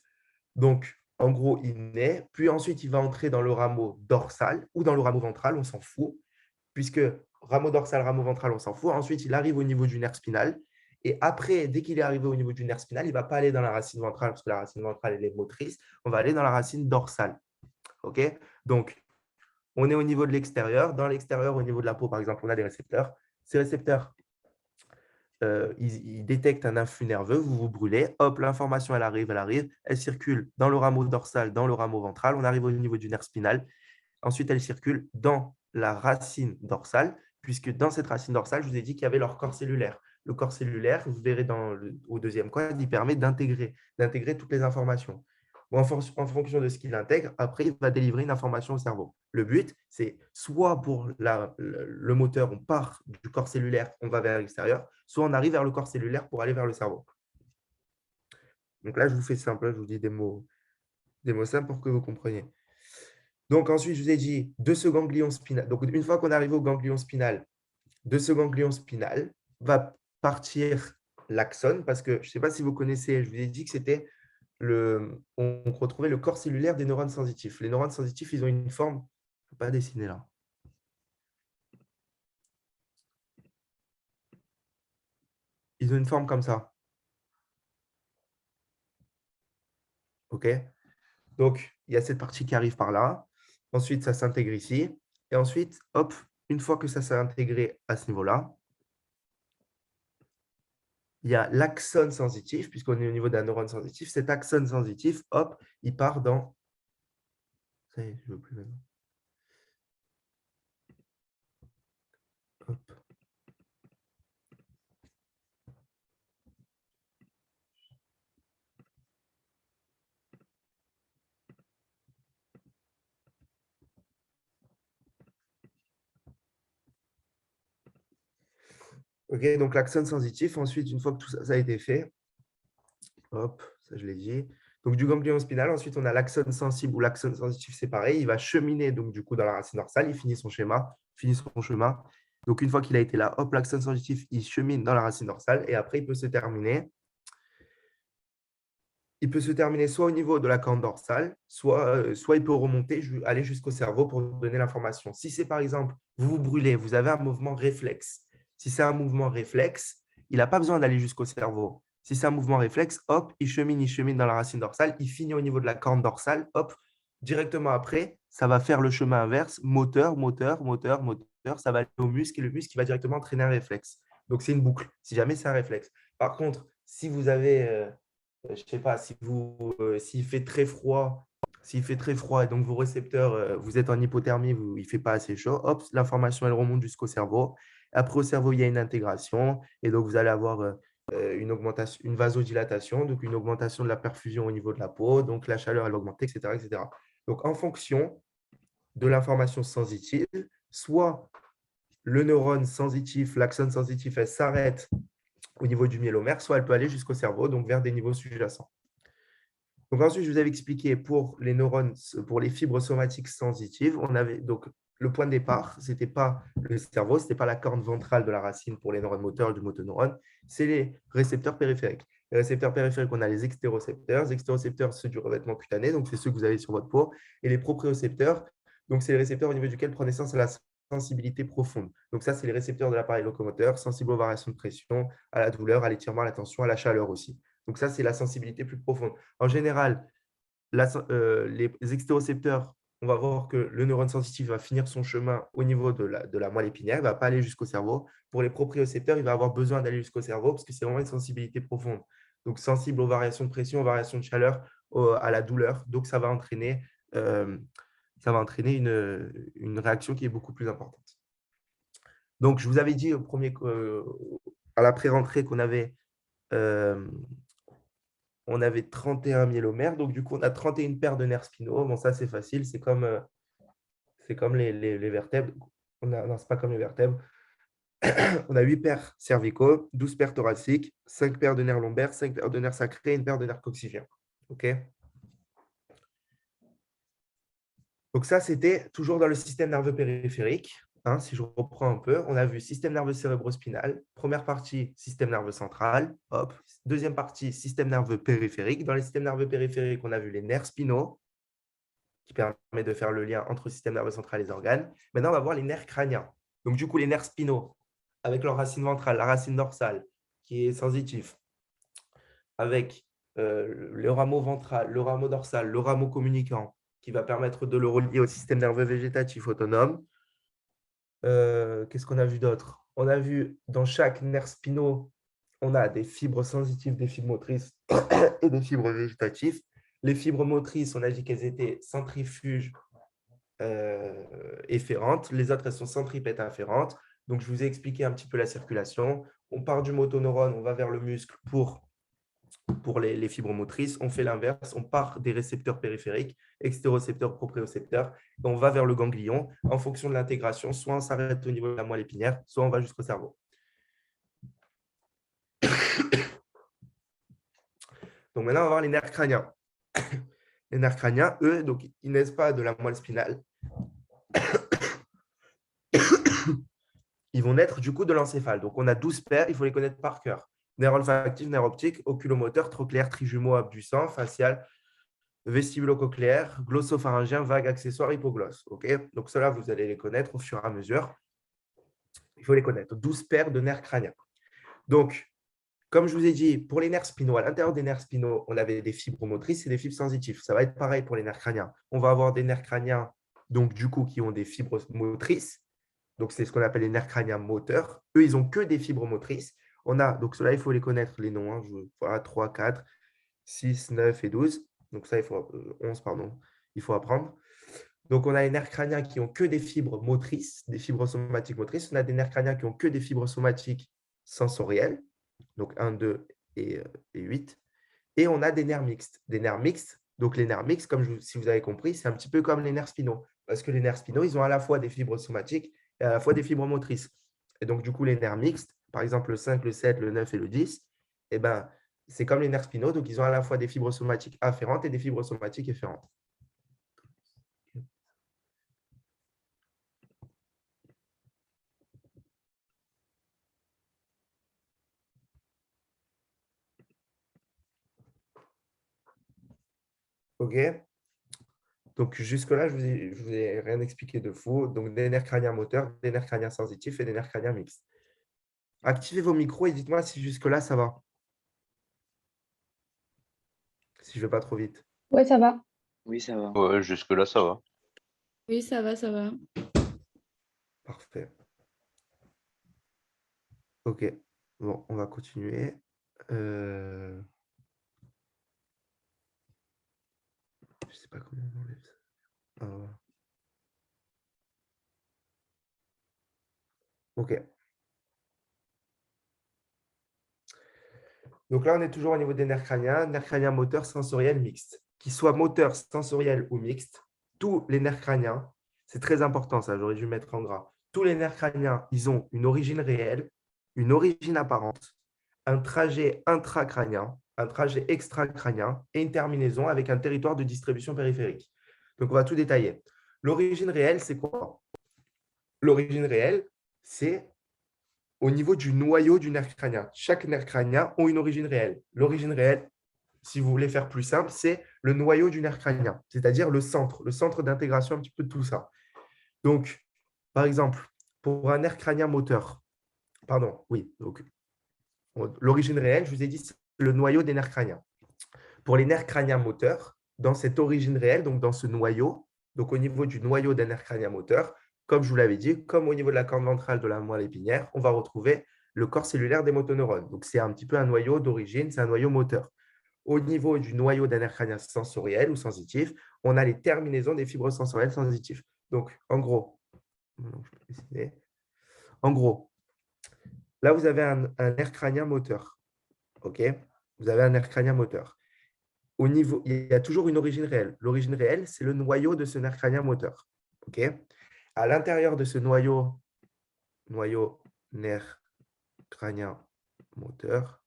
Donc, en gros, il naît. Puis ensuite, il va entrer dans le rameau dorsal ou dans le rameau ventral, on s'en fout. Puisque rameau dorsal, rameau ventral, on s'en fout. Ensuite, il arrive au niveau du nerf spinal. Et après, dès qu'il est arrivé au niveau du nerf spinal, il ne va pas aller dans la racine ventrale parce que la racine ventrale, elle est motrice. On va aller dans la racine dorsale. Donc, on est au niveau de l'extérieur. Dans l'extérieur, au niveau de la peau, par exemple, on a des récepteurs. Ces récepteurs, ils détectent un influx nerveux, vous vous brûlez. Hop, l'information, elle arrive, elle circule dans le rameau dorsal, dans le rameau ventral. On arrive au niveau du nerf spinal. Ensuite, elle circule dans la racine dorsale, puisque dans cette racine dorsale, je vous ai dit qu'il y avait leur corps cellulaire. Le corps cellulaire, vous verrez au deuxième code, il permet d'intégrer toutes les informations. En fonction de ce qu'il intègre, après, il va délivrer une information au cerveau. Le but, c'est soit pour le moteur, on part du corps cellulaire, on va vers l'extérieur, soit on arrive vers le corps cellulaire pour aller vers le cerveau. Donc là, je vous fais simple, je vous dis des mots simples pour que vous compreniez. Donc ensuite, je vous ai dit de ce ganglion spinal. Donc une fois qu'on arrive au ganglion spinal, de ce ganglion spinal va partir l'axone, parce que je ne sais pas si vous connaissez, je vous ai dit que c'était on retrouvait le corps cellulaire des neurones sensitifs. Les neurones sensitifs, ils ont une forme, je ne peux pas dessiner là. Ils ont une forme comme ça. OK? Donc, il y a cette partie qui arrive par là. Ensuite, ça s'intègre ici. Et ensuite, hop, une fois que ça s'est intégré à ce niveau-là, il y a l'axone sensitif, puisqu'on est au niveau d'un neurone sensitif. Cet axone sensitif, hop, il part dans… Ça y est, je ne veux plus maintenant. Hop. OK, donc l'axone sensitif. Ensuite, une fois que tout ça, ça a été fait, hop, ça je l'ai dit. Donc, du ganglion spinal, ensuite, on a l'axone sensible ou l'axone sensitif, c'est pareil. Il va cheminer donc, du coup, dans la racine dorsale. Il finit son chemin. Donc, une fois qu'il a été là, hop, l'axone sensitif, il chemine dans la racine dorsale et après, il peut se terminer. Il peut se terminer soit au niveau de la corne dorsale, soit il peut remonter, aller jusqu'au cerveau pour donner l'information. Si c'est par exemple, vous vous brûlez, vous avez un mouvement réflexe. Si c'est un mouvement réflexe, il n'a pas besoin d'aller jusqu'au cerveau. Si c'est un mouvement réflexe, hop, il chemine dans la racine dorsale, il finit au niveau de la corne dorsale, hop, directement après, ça va faire le chemin inverse, moteur, ça va aller au muscle et le muscle qui va directement entraîner un réflexe. Donc, c'est une boucle, si jamais c'est un réflexe. Par contre, si vous avez… je ne sais pas, s'il fait très froid, et donc vos récepteurs, vous êtes en hypothermie, il ne fait pas assez chaud, hop, l'information, elle remonte jusqu'au cerveau. Après, au cerveau, il y a une intégration et donc vous allez avoir une vasodilatation, donc une augmentation de la perfusion au niveau de la peau, donc la chaleur, elle va augmenter, etc., etc. Donc, en fonction de l'information sensitive, soit le neurone sensitif, l'axone sensitif, elle s'arrête au niveau du myélomère, soit elle peut aller jusqu'au cerveau, donc vers des niveaux sous-jacents. Donc ensuite, je vous avais expliqué pour les neurones, pour les fibres somatiques sensitives, on avait donc le point de départ, ce n'était pas le cerveau, ce n'était pas la corne ventrale de la racine pour les neurones moteurs du motoneurone, c'est les récepteurs périphériques. Les récepteurs périphériques, on a les extérocepteurs. Les extérocepteurs, c'est du revêtement cutané, donc c'est ceux que vous avez sur votre peau. Et les propriocepteurs, donc c'est les récepteurs au niveau duquel prend naissance la sensibilité profonde. Donc ça, c'est les récepteurs de l'appareil locomoteur, sensibles aux variations de pression, à la douleur, à l'étirement, à la tension, à la chaleur aussi. Donc ça, c'est la sensibilité plus profonde. En général, les extérocepteurs, on va voir que le neurone sensitif va finir son chemin au niveau de la moelle épinière, il ne va pas aller jusqu'au cerveau. Pour les propriocepteurs, il va avoir besoin d'aller jusqu'au cerveau parce que c'est vraiment une sensibilité profonde. Donc, sensible aux variations de pression, aux variations de chaleur, à la douleur. Donc, ça va entraîner une réaction qui est beaucoup plus importante. Donc, je vous avais dit à la pré-rentrée qu'on avait on avait 31 myélomères. Donc, du coup, on a 31 paires de nerfs spinaux. Bon, ça, c'est facile. C'est comme les vertèbres. Non, ce n'est pas comme les vertèbres. On a 8 paires cervicaux, 12 paires thoraciques, 5 paires de nerfs lombaires, 5 paires de nerfs sacrés et une paire de nerfs coccygiens. OK? Donc, ça, c'était toujours dans le système nerveux périphérique. Hein, si je reprends un peu, on a vu système nerveux cérébrospinal. Première partie, système nerveux central. Hop. Deuxième partie, système nerveux périphérique. Dans les systèmes nerveux périphériques, on a vu les nerfs spinaux, qui permet de faire le lien entre le système nerveux central et les organes. Maintenant, on va voir les nerfs crâniens. Donc, du coup, les nerfs spinaux, avec leur racine ventrale, la racine dorsale, qui est sensitif, avec le rameau ventral, le rameau dorsal, le rameau communicant, qui va permettre de le relier au système nerveux végétatif autonome. Qu'est-ce qu'on a vu d'autre? On a vu dans chaque nerf spinaux, on a des fibres sensitives, des fibres motrices et des fibres végétatives. Les fibres motrices, on a dit qu'elles étaient centrifuges efférentes. Les autres, elles sont centripètes afférentes. Donc, je vous ai expliqué un petit peu la circulation. On part du motoneurone, on va vers le muscle pour les fibres motrices. On fait l'inverse. On part des récepteurs périphériques, extérocepteurs, propriocepteurs, et on va vers le ganglion. En fonction de l'intégration, soit on s'arrête au niveau de la moelle épinière, soit on va jusqu'au cerveau. Donc, maintenant, on va voir les nerfs crâniens. Les nerfs crâniens, eux, donc, ils naissent pas de la moelle spinale. Ils vont naître du coup de l'encéphale. Donc, on a 12 paires, il faut les connaître par cœur. Nerf olfactif, nerf optique, oculomoteur, trochléaire, trijumeau, abducent, facial, vestibulo-cochléaire, glossopharyngien, vague, accessoire, hypoglosse. Okay, donc, cela, vous allez les connaître au fur et à mesure. Il faut les connaître. 12 paires de nerfs crâniens. Donc, comme je vous ai dit, pour les nerfs spinaux, à l'intérieur des nerfs spinaux, on avait des fibres motrices et des fibres sensitives. Ça va être pareil pour les nerfs crâniens. On va avoir des nerfs crâniens, donc du coup, qui ont des fibres motrices. Donc, c'est ce qu'on appelle les nerfs crâniens moteurs. Eux, ils n'ont que des fibres motrices. On a, donc cela, il faut les connaître, les noms. Hein. Voilà, 3, 4, 6, 9 et 12. Donc, ça, il faut 11, pardon. Il faut apprendre. Donc, on a les nerfs crâniens qui n'ont que des fibres motrices, des fibres somatiques motrices. On a des nerfs crâniens qui n'ont que des fibres somatiques sensorielles. Donc, 1, 2 et 8. Et on a des nerfs mixtes. Des nerfs mixtes. Donc, les nerfs mixtes, si vous avez compris, c'est un petit peu comme les nerfs spinaux. Parce que les nerfs spinaux, ils ont à la fois des fibres somatiques et à la fois des fibres motrices. Et donc, du coup, les nerfs mixtes, par exemple le 5, le 7, le 9 et le 10, eh ben, c'est comme les nerfs spinaux. Donc, ils ont à la fois des fibres somatiques afférentes et des fibres somatiques efférentes. OK. Donc, jusque-là, je ne vous ai rien expliqué de faux. Donc, des nerfs crâniens moteurs, des nerfs crâniens sensitifs et des nerfs crâniens mixtes. Activez vos micros et dites-moi si jusque-là, ça va. Si je ne vais pas trop vite. Ouais, ça va. Oui, ça va. Ouais, jusque-là, ça va. Oui, ça va, ça va. Parfait. OK. Bon, on va continuer. Je ne sais pas comment on enlève ça. Ah, voilà. OK. Donc là, on est toujours au niveau des nerfs crâniens moteurs, sensoriels, mixtes. Qu'ils soient moteurs, sensoriels ou mixtes, tous les nerfs crâniens, c'est très important ça, j'aurais dû mettre en gras. Tous les nerfs crâniens, ils ont une origine réelle, une origine apparente, un trajet intracrânien, un trajet extracrânien et une terminaison avec un territoire de distribution périphérique. Donc, on va tout détailler. L'origine réelle, c'est quoi? L'origine réelle, c'est au niveau du noyau du nerf crânien. Chaque nerf crânien a une origine réelle. L'origine réelle, si vous voulez faire plus simple, c'est le noyau du nerf crânien, c'est-à-dire le centre d'intégration un petit peu de tout ça. Donc, par exemple, pour un nerf crânien moteur, pardon, oui, donc l'origine réelle, je vous ai dit, c'est le noyau des nerfs crâniens. Pour les nerfs crâniens moteurs, dans cette origine réelle, donc dans ce noyau, donc au niveau du noyau des nerfs crâniens moteurs, comme je vous l'avais dit, comme au niveau de la corne ventrale de la moelle épinière, on va retrouver le corps cellulaire des motoneurones. Donc, c'est un petit peu un noyau d'origine, c'est un noyau moteur. Au niveau du noyau d'un nerf crânien sensoriel ou sensitif, on a les terminaisons des fibres sensorielles sensitives. Donc, en gros, là, vous avez un nerf crânien moteur. OK? Vous avez un nerf crânien moteur. Au niveau, il y a toujours une origine réelle. L'origine réelle, c'est le noyau de ce nerf crânien moteur. OK? À l'intérieur de ce noyau nerf crânien moteur,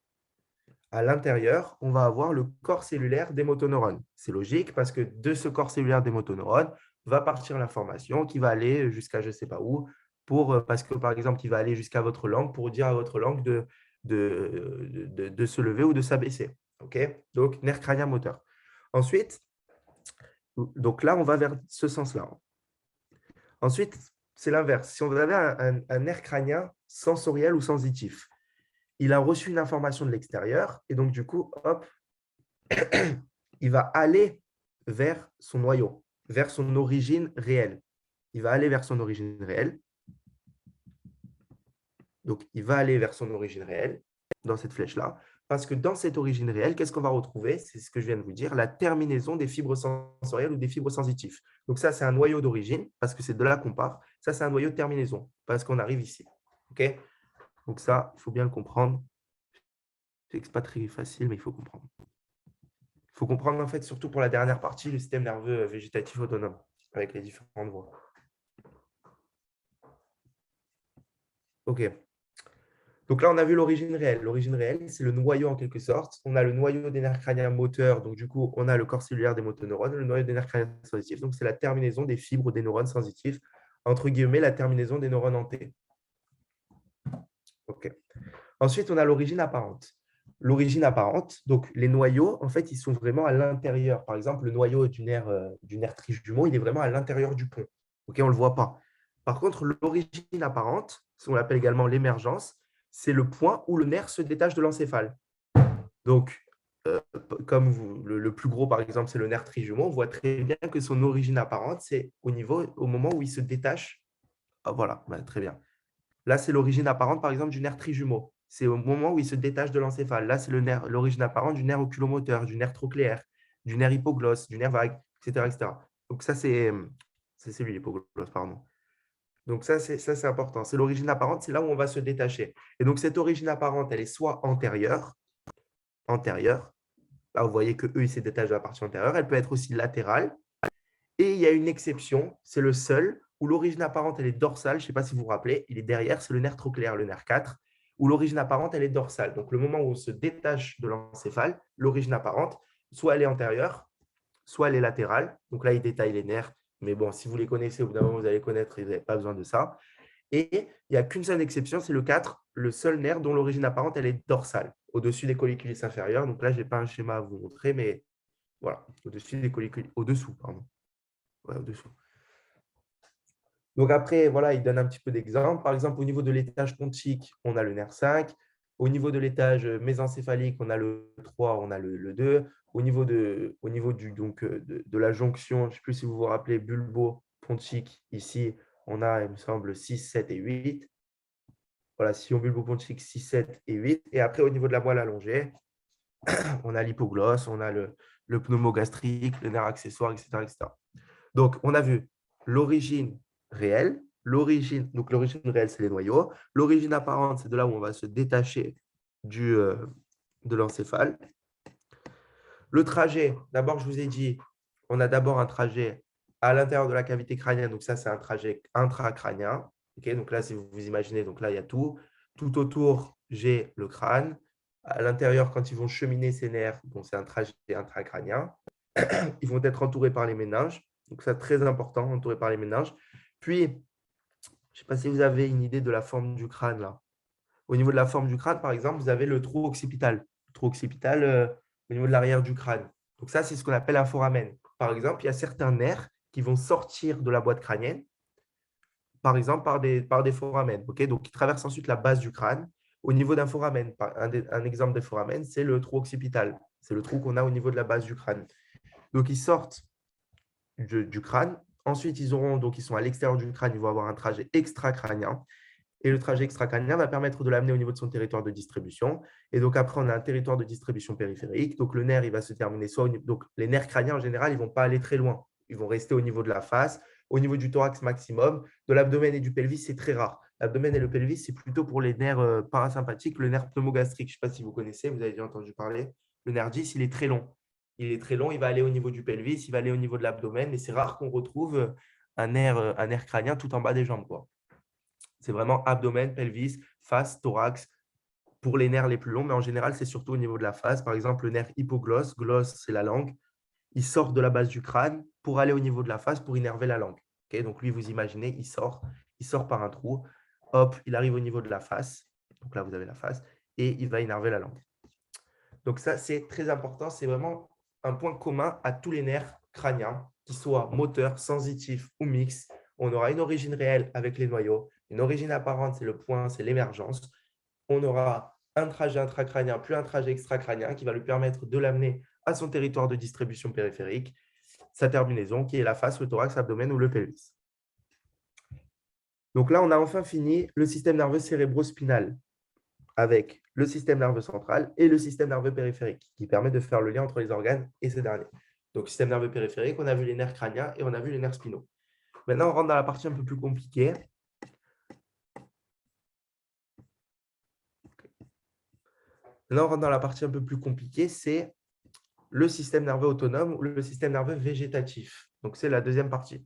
à l'intérieur, on va avoir le corps cellulaire des motoneurones. C'est logique parce que de ce corps cellulaire des motoneurones va partir l'information qui va aller jusqu'à je ne sais pas où, parce que par exemple, il va aller jusqu'à votre langue pour dire à votre langue de se lever ou de s'abaisser. Okay? Donc, nerf crânien moteur. Ensuite, donc là, on va vers ce sens-là. Ensuite, c'est l'inverse. Si on avait un nerf crânien sensoriel ou sensitif, il a reçu une information de l'extérieur et donc, du coup, hop, il va aller vers son noyau, vers son origine réelle. Il va aller vers son origine réelle. Donc, il va aller vers son origine réelle dans cette flèche-là. Parce que dans cette origine réelle, qu'est-ce qu'on va retrouver? C'est ce que je viens de vous dire, la terminaison des fibres sensorielles ou des fibres sensitives. Donc, ça, c'est un noyau d'origine parce que c'est de là qu'on part. Ça, c'est un noyau de terminaison parce qu'on arrive ici. OK? Donc, ça, il faut bien le comprendre. Ce n'est pas très facile, mais il faut comprendre. Il faut comprendre, en fait, surtout pour la dernière partie, le système nerveux végétatif autonome avec les différentes voies. OK. Donc là, on a vu l'origine réelle. L'origine réelle, c'est le noyau en quelque sorte. On a le noyau des nerfs crâniens moteurs. Donc, du coup, on a le corps cellulaire des motoneurones, le noyau des nerfs crâniens sensitifs. Donc, c'est la terminaison des fibres des neurones sensitifs, entre guillemets, la terminaison des neurones en T. OK. Ensuite, on a l'origine apparente. L'origine apparente, donc les noyaux, en fait, ils sont vraiment à l'intérieur. Par exemple, le noyau du nerf trijumeau, il est vraiment à l'intérieur du pont. OK, on ne le voit pas. Par contre, l'origine apparente, on l'appelle également l'émergence, c'est le point où le nerf se détache de l'encéphale. Donc, comme le plus gros, par exemple, c'est le nerf trijumeau, on voit très bien que son origine apparente, c'est au moment où il se détache. Ah, voilà, très bien. Là, c'est l'origine apparente, par exemple, du nerf trijumeau. C'est au moment où il se détache de l'encéphale. Là, c'est l'origine apparente du nerf oculomoteur, du nerf trochléaire, du nerf hypoglosse, du nerf vague, etc. etc. Donc, ça, c'est lui, l'hypoglosse, pardon. Donc, ça, c'est important. C'est l'origine apparente, c'est là où on va se détacher. Et donc, cette origine apparente, elle est soit antérieure. Là, vous voyez qu'eux, ils se détachent de la partie antérieure. Elle peut être aussi latérale. Et il y a une exception, c'est le seul, où l'origine apparente, elle est dorsale. Je ne sais pas si vous vous rappelez, il est derrière, c'est le nerf trochléaire, le nerf 4, où l'origine apparente, elle est dorsale. Donc, le moment où on se détache de l'encéphale, l'origine apparente, soit elle est antérieure, soit elle est latérale. Donc là, il détaille les nerfs. Mais bon, si vous les connaissez, au bout d'un moment, vous allez connaître, vous n'avez pas besoin de ça. Et il n'y a qu'une seule exception, c'est le 4, le seul nerf dont l'origine apparente, elle est dorsale, au-dessus des colliculus inférieurs. Donc là, je n'ai pas un schéma à vous montrer, mais voilà, au-dessus des colliculus, au-dessous, pardon. Ouais, au-dessous. Donc après, voilà, il donne un petit peu d'exemples. Par exemple, au niveau de l'étage pontique, on a le nerf 5. Au niveau de l'étage mésencéphalique, on a le 3, on a le 2. Au niveau de la jonction, je ne sais plus si vous vous rappelez, bulbo-pontique, ici, on a, il me semble, 6, 7 et 8. Voilà, sillon bulbo-pontique, 6, 7 et 8. Et après, au niveau de la moelle allongée, on a l'hypoglosse, on a le pneumogastrique, le nerf accessoire, etc., etc. Donc, on a vu l'origine réelle. Donc, l'origine réelle, c'est les noyaux. L'origine apparente, c'est de là où on va se détacher de l'encéphale. Le trajet, d'abord, je vous ai dit, on a d'abord un trajet à l'intérieur de la cavité crânienne. Donc, ça, c'est un trajet intracrânien. Okay, donc là, si vous vous imaginez, donc là, il y a tout. Tout autour, j'ai le crâne. À l'intérieur, quand ils vont cheminer ces nerfs, c'est un trajet intracrânien. Ils vont être entourés par les méninges. Donc, c'est très important, entouré par les méninges. Puis, je ne sais pas si vous avez une idée de la forme du crâne là. Au niveau de la forme du crâne, par exemple, vous avez le trou occipital. Le trou occipital au niveau de l'arrière du crâne. Donc ça, c'est ce qu'on appelle un foramen. Par exemple, il y a certains nerfs qui vont sortir de la boîte crânienne, par exemple par des foramen. Okay, donc, qui traversent ensuite la base du crâne au niveau d'un foramen. Un exemple de foramen, c'est le trou occipital. C'est le trou qu'on a au niveau de la base du crâne. Donc, ils sortent du crâne. Ensuite, ils sont à l'extérieur du crâne, ils vont avoir un trajet extracrânien. Et le trajet extracrânien va permettre de l'amener au niveau de son territoire de distribution. Et donc, après, on a un territoire de distribution périphérique. Donc, le nerf, il va se terminer soit donc, les nerfs crâniens, en général, ils ne vont pas aller très loin. Ils vont rester au niveau de la face, au niveau du thorax maximum. De l'abdomen et du pelvis, c'est très rare. L'abdomen et le pelvis, c'est plutôt pour les nerfs parasympathiques. Le nerf pneumogastrique, je ne sais pas si vous connaissez, vous avez déjà entendu parler. Le nerf 10, il est très long. Il est très long, il va aller au niveau du pelvis, il va aller au niveau de l'abdomen, mais c'est rare qu'on retrouve un nerf crânien tout en bas des jambes, quoi. C'est vraiment abdomen, pelvis, face, thorax pour les nerfs les plus longs, mais en général, c'est surtout au niveau de la face. Par exemple, le nerf hypoglosse, glosse, c'est la langue. Il sort de la base du crâne pour aller au niveau de la face pour innerver la langue. Okay, donc, lui, vous imaginez, il sort par un trou. Hop, il arrive au niveau de la face. Donc là, vous avez la face et il va innerver la langue. Donc, ça, c'est très important. C'est vraiment un point commun à tous les nerfs crâniens, qu'ils soient moteurs, sensitifs ou mixtes. On aura une origine réelle avec les noyaux. Une origine apparente, c'est le point, c'est l'émergence. On aura un trajet intracrânien plus un trajet extracrânien qui va lui permettre de l'amener à son territoire de distribution périphérique, sa terminaison qui est la face, le thorax, l'abdomen ou le pelvis. Donc là, on a enfin fini le système nerveux cérébrospinal avec le système nerveux central et le système nerveux périphérique qui permet de faire le lien entre les organes et ces derniers. Donc, système nerveux périphérique, on a vu les nerfs crâniens et on a vu les nerfs spinaux. Maintenant, on rentre dans la partie un peu plus compliquée. C'est le système nerveux autonome ou le système nerveux végétatif. Donc, c'est la deuxième partie.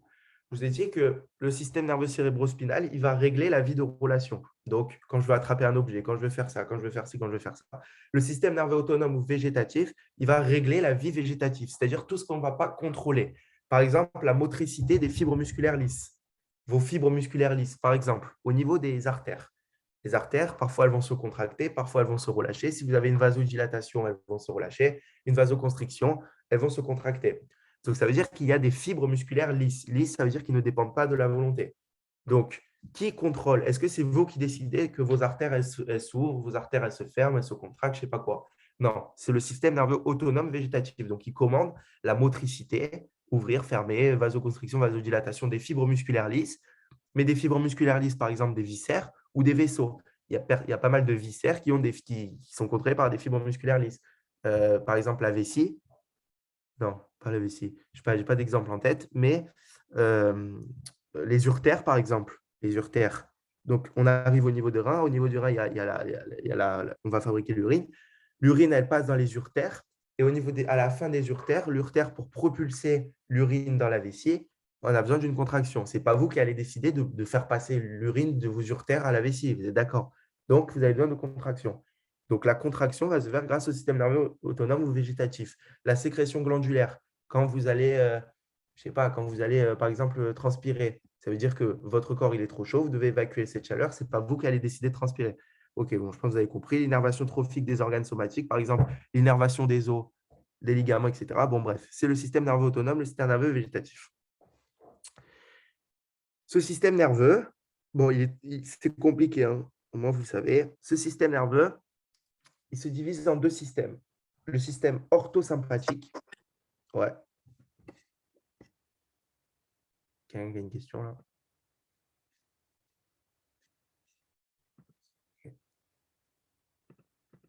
Je vous ai dit que le système nerveux cérébrospinal, il va régler la vie de relation. Donc, quand je veux attraper un objet, quand je veux faire ça, quand je veux faire ci, quand je veux faire ça. Le système nerveux autonome ou végétatif, il va régler la vie végétative, c'est-à-dire tout ce qu'on ne va pas contrôler. Par exemple, la motricité des fibres musculaires lisses. Vos fibres musculaires lisses, par exemple, au niveau des artères. Les artères, parfois, elles vont se contracter, parfois, elles vont se relâcher. Si vous avez une vasodilatation, elles vont se relâcher. Une vasoconstriction, elles vont se contracter. Donc, ça veut dire qu'il y a des fibres musculaires lisses. Lisses, ça veut dire qu'ils ne dépendent pas de la volonté. Donc, qui contrôle? Est-ce que c'est vous qui décidez que vos artères, elles s'ouvrent, vos artères, elles se ferment, elles se contractent, je ne sais pas quoi? Non, c'est le système nerveux autonome végétatif. Donc, il commande la motricité, ouvrir, fermer, vasoconstriction, vasodilatation des fibres musculaires lisses. Mais des fibres musculaires lisses, par exemple des viscères ou des vaisseaux. Il y a pas mal de viscères qui sont contrôlés par des fibres musculaires lisses. Par exemple, la vessie. Non, pas la vessie. Je n'ai pas d'exemple en tête, mais les urtères, par exemple. Les urtères. Donc, on arrive au niveau des reins. Au niveau du rein, on va fabriquer l'urine. L'urine, elle passe dans les urtères. Et à la fin des urtères, l'urtère, pour propulser l'urine dans la vessie, on a besoin d'une contraction. Ce n'est pas vous qui allez décider de faire passer l'urine de vos urtères à la vessie. Vous êtes d'accord? Donc, vous avez besoin de contraction. Donc, la contraction va se faire grâce au système nerveux autonome ou végétatif. La sécrétion glandulaire, quand vous allez, par exemple, transpirer, ça veut dire que votre corps il est trop chaud, vous devez évacuer cette chaleur. Ce n'est pas vous qui allez décider de transpirer. Ok, bon, je pense que vous avez compris. L'innervation trophique des organes somatiques, par exemple, l'innervation des os, des ligaments, etc. Bon, bref, c'est le système nerveux autonome, le système nerveux végétatif. Ce système nerveux, bon, c'est compliqué, hein. Au moins, vous le savez. Ce système nerveux, il se divise en deux systèmes. Le système orthosympathique. Ouais. Quelqu'un a une question là?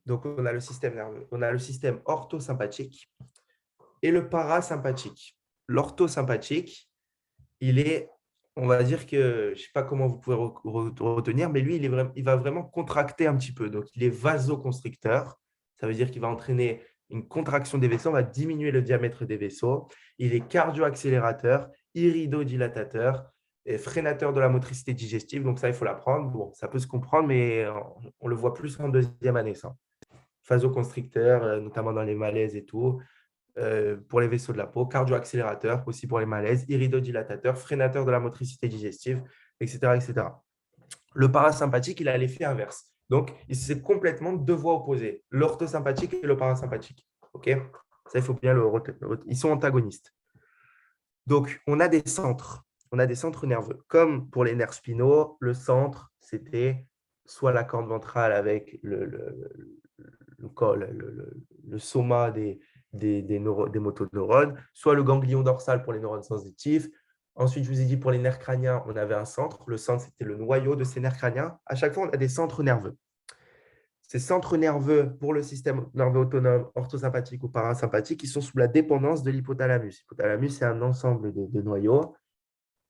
Donc, on a le système nerveux. On a le système orthosympathique et le parasympathique. L'orthosympathique, on va dire que, je ne sais pas comment vous pouvez retenir, mais lui, il va vraiment contracter un petit peu. Donc, il est vasoconstricteur. Ça veut dire qu'il va entraîner une contraction des vaisseaux, on va diminuer le diamètre des vaisseaux. Il est cardio-accélérateur, iridodilatateur et freinateur de la motricité digestive. Donc, ça, il faut l'apprendre. Bon, ça peut se comprendre, mais on le voit plus en deuxième année, ça. Vasoconstricteur, notamment dans les malaises et tout. Pour les vaisseaux de la peau, cardio-accélérateur aussi pour les malaises, iridodilatateur, freinateur de la motricité digestive, etc., etc. Le parasympathique, il a l'effet inverse. Donc, c'est complètement deux voies opposées, l'orthosympathique et le parasympathique. OK? Ça, il faut bien ils sont antagonistes. Donc, on a des centres. On a des centres nerveux. Comme pour les nerfs spinaux, le centre, c'était soit la corne ventrale avec le soma des motoneurones, soit le ganglion dorsal pour les neurones sensitifs. Ensuite, je vous ai dit, pour les nerfs crâniens, on avait un centre. Le centre, c'était le noyau de ces nerfs crâniens. À chaque fois, on a des centres nerveux. Ces centres nerveux pour le système nerveux autonome, orthosympathique ou parasympathique, ils sont sous la dépendance de l'hypothalamus. L'hypothalamus, c'est un ensemble de noyaux.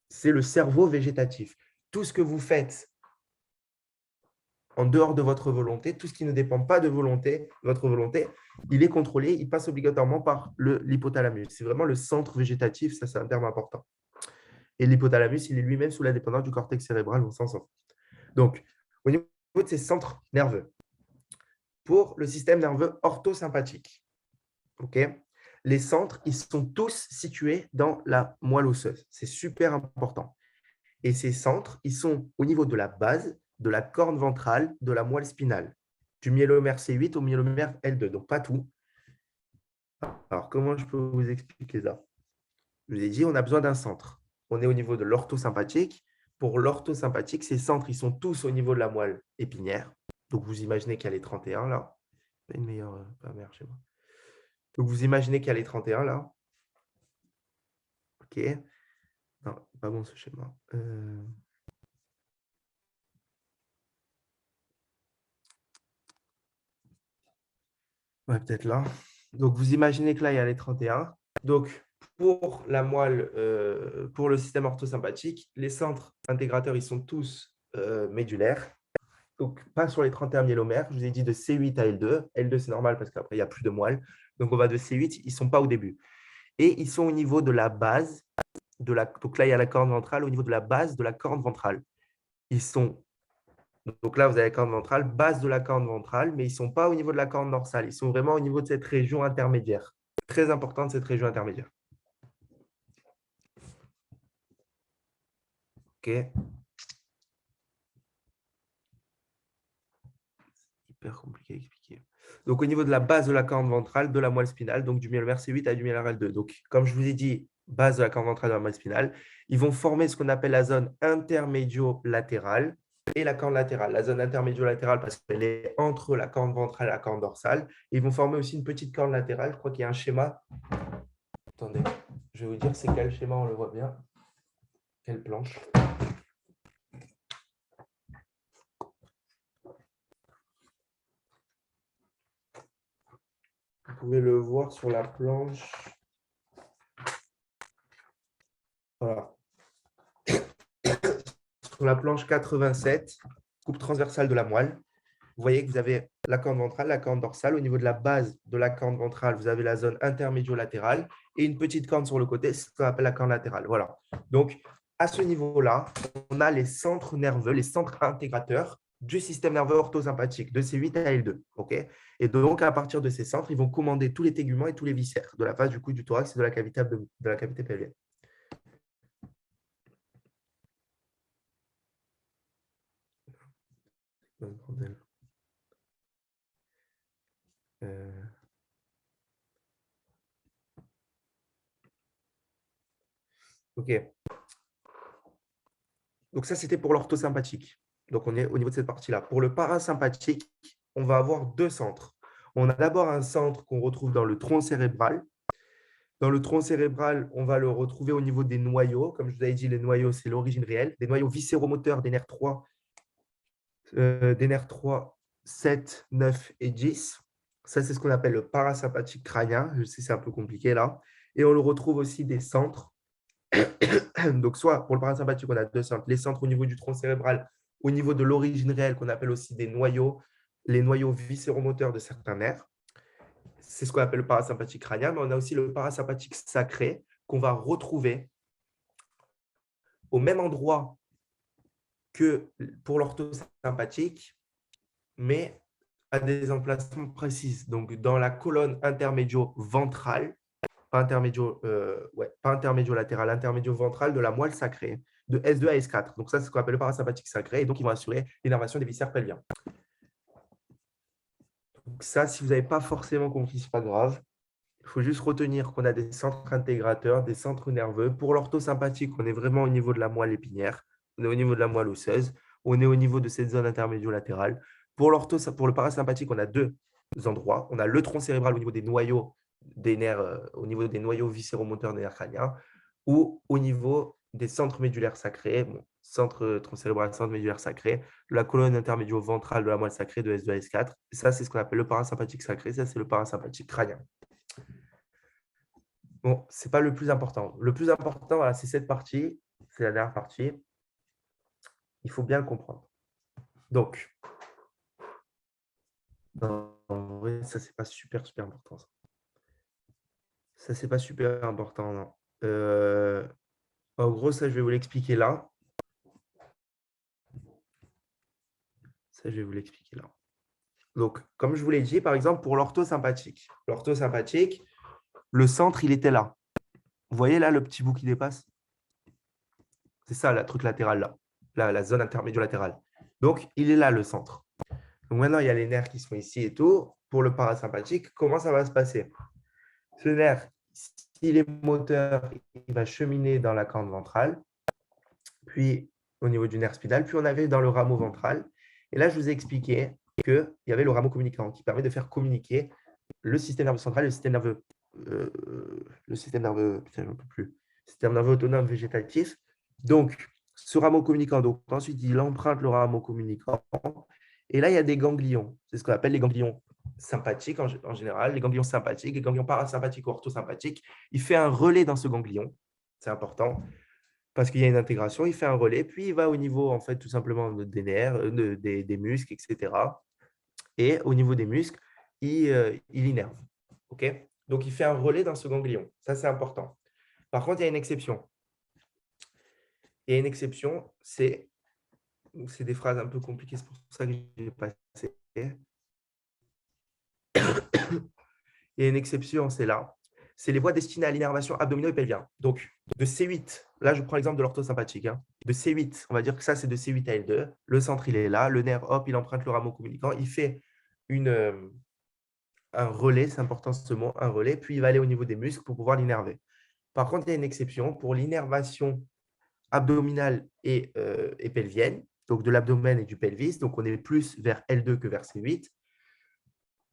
C'est le cerveau végétatif. Tout ce que vous faites en dehors de votre volonté, tout ce qui ne dépend pas de votre volonté, il est contrôlé, il passe obligatoirement par l'hypothalamus. C'est vraiment le centre végétatif, ça c'est un terme important. Et l'hypothalamus, il est lui-même sous la dépendance du cortex cérébral au sens. Donc, au niveau de ces centres nerveux, pour le système nerveux orthosympathique, les centres, ils sont tous situés dans la moelle osseuse. C'est super important. Et ces centres, ils sont au niveau de la base, de la corne ventrale, de la moelle spinale, du myélomère C8 au myélomère L2, donc pas tout. Alors, comment je peux vous expliquer ça? Je vous ai dit, on a besoin d'un centre. On est au niveau de l'orthosympathique. Pour l'orthosympathique, ces centres, ils sont tous au niveau de la moelle épinière. Donc, vous imaginez qu'il y a les 31 là. Une meilleure mère chez moi. Donc, vous imaginez qu'il y a les 31 là. OK. Non, pas bon ce schéma. Ouais, peut-être là. Donc, vous imaginez que là, il y a les 31. Donc, pour la moelle, pour le système orthosympathique, les centres intégrateurs, ils sont tous médulaires. Donc, pas sur les 31 myélomères. Je vous ai dit de C8 à L2. L2, c'est normal parce qu'après, il n'y a plus de moelle. Donc, on va de C8. Ils ne sont pas au début. Et ils sont au niveau de la base. Donc là, il y a la corne ventrale. Au niveau de la base de la corne ventrale. Ils sont… Donc là, vous avez la corne ventrale, base de la corne ventrale, mais ils ne sont pas au niveau de la corne dorsale. Ils sont vraiment au niveau de cette région intermédiaire. Très importante, cette région intermédiaire. OK. Hyper compliqué à expliquer. Donc, au niveau de la base de la corne ventrale, de la moelle spinale, donc du myélomère C8 à du myélomère L2. Donc, comme je vous ai dit, base de la corne ventrale de la moelle spinale, ils vont former ce qu'on appelle la zone intermédio-latérale et la corne latérale. La zone intermédio-latérale, parce qu'elle est entre la corne ventrale et la corne dorsale. Et ils vont former aussi une petite corne latérale. Je crois qu'il y a un schéma. Attendez, je vais vous dire c'est quel schéma, on le voit bien. Quelle planche? Vous pouvez le voir sur la planche. Voilà. Sur la planche 87, coupe transversale de la moelle, vous voyez que vous avez la corne ventrale, la corne dorsale. Au niveau de la base de la corne ventrale, vous avez la zone intermédio-latérale et une petite corne sur le côté, ce qu'on appelle la corne latérale. Voilà. Donc, à ce niveau-là, on a les centres nerveux, les centres intégrateurs du système nerveux orthosympathique, de C8 à L2. Okay, et donc, à partir de ces centres, ils vont commander tous les téguments et tous les viscères de la face du cou, du thorax et de la cavité pelvienne. OK. Donc, ça, c'était pour l'orthosympathique. Donc, on est au niveau de cette partie-là. Pour le parasympathique, on va avoir deux centres. On a d'abord un centre qu'on retrouve dans le tronc cérébral. Dans le tronc cérébral, on va le retrouver au niveau des noyaux. Comme je vous avais dit, les noyaux, c'est l'origine réelle. Des noyaux viscéromoteurs des nerfs 3, 7, 9 et 10. Ça, c'est ce qu'on appelle le parasympathique crânien. Je sais, c'est un peu compliqué là. Et on le retrouve aussi des centres. Donc, soit pour le parasympathique, on a deux centres. Les centres au niveau du tronc cérébral, au niveau de l'origine réelle, qu'on appelle aussi des noyaux, les noyaux viscéromoteurs de certains nerfs. C'est ce qu'on appelle le parasympathique crânien, mais on a aussi le parasympathique sacré qu'on va retrouver au même endroit que pour l'orthosympathique, mais à des emplacements précis. Donc, dans la colonne intermédio-ventrale, pas intermédio-latéral, intermédio-ventral de la moelle sacrée, de S2 à S4. Donc, ça, c'est ce qu'on appelle le parasympathique sacré. Et donc, ils vont assurer l'innervation des viscères pelviens. Donc ça, si vous n'avez pas forcément compris, ce n'est pas grave. Il faut juste retenir qu'on a des centres intégrateurs, des centres nerveux. Pour l'orthosympathique, on est vraiment au niveau de la moelle épinière, on est au niveau de la moelle osseuse, on est au niveau de cette zone intermédio-latérale. Pour le parasympathique, on a deux endroits. On a le tronc cérébral au niveau des noyaux des nerfs, au niveau des noyaux viscéromoteurs des nerfs crâniens, ou au niveau des centres médulaires sacrés, centre tronc cérébral, centre médulaire sacré, la colonne intermédio-ventrale de la moelle sacrée de S2 à S4. Ça, c'est ce qu'on appelle le parasympathique sacré. Ça, c'est le parasympathique crânien. Bon, ce n'est pas le plus important. Le plus important, voilà, c'est cette partie. C'est la dernière partie. Il faut bien le comprendre. Donc, en vrai, ça, c'est pas super important. Ça, c'est pas super important, non. En gros, ça, je vais vous l'expliquer là. Ça, je vais vous l'expliquer là. Donc, comme je vous l'ai dit, par exemple, pour l'orthosympathique. L'orthosympathique, le centre, il était là. Vous voyez là le petit bout qui dépasse? C'est ça, le truc latéral là. Là, la zone intermédio-latérale. Donc, il est là, le centre. Donc, maintenant, il y a les nerfs qui sont ici et tout. Pour le parasympathique, comment ça va se passer? Ce nerf, s'il est moteur, il va cheminer dans la corne ventrale, puis au niveau du nerf spinal, puis on avait dans le rameau ventral. Et là, je vous ai expliqué qu'il y avait le rameau communicant qui permet de faire communiquer le système nerveux central et le système nerveux, putain, j'en peux plus, système nerveux autonome végétatif. Donc, ce rameau communicant, donc ensuite, il emprunte le rameau communicant. Et là, il y a des ganglions. C'est ce qu'on appelle les ganglions sympathiques en général, les ganglions sympathiques, les ganglions parasympathiques ou orthosympathiques. Il fait un relais dans ce ganglion. C'est important parce qu'il y a une intégration. Il fait un relais, puis il va au niveau, en fait, tout simplement des nerfs, des muscles, etc. Et au niveau des muscles, il innerve. Okay, donc, il fait un relais dans ce ganglion. Ça, c'est important. Par contre, il y a une exception. Il y a une exception, c'est des phrases un peu compliquées, c'est pour ça que j'ai passé. Il y a une exception, c'est là. C'est les voies destinées à l'innervation abdomino-pelvien. Donc, de C8, là, je prends l'exemple de l'orthosympathique. De C8, on va dire que ça, c'est de C8 à L2. Le centre, il est là. Le nerf, hop, il emprunte le rameau communicant. Il fait un relais, c'est important ce mot, un relais, puis il va aller au niveau des muscles pour pouvoir l'innerver. Par contre, il y a une exception pour l'innervation abdominale et pelvienne, donc de l'abdomen et du pelvis. Donc, on est plus vers L2 que vers C8.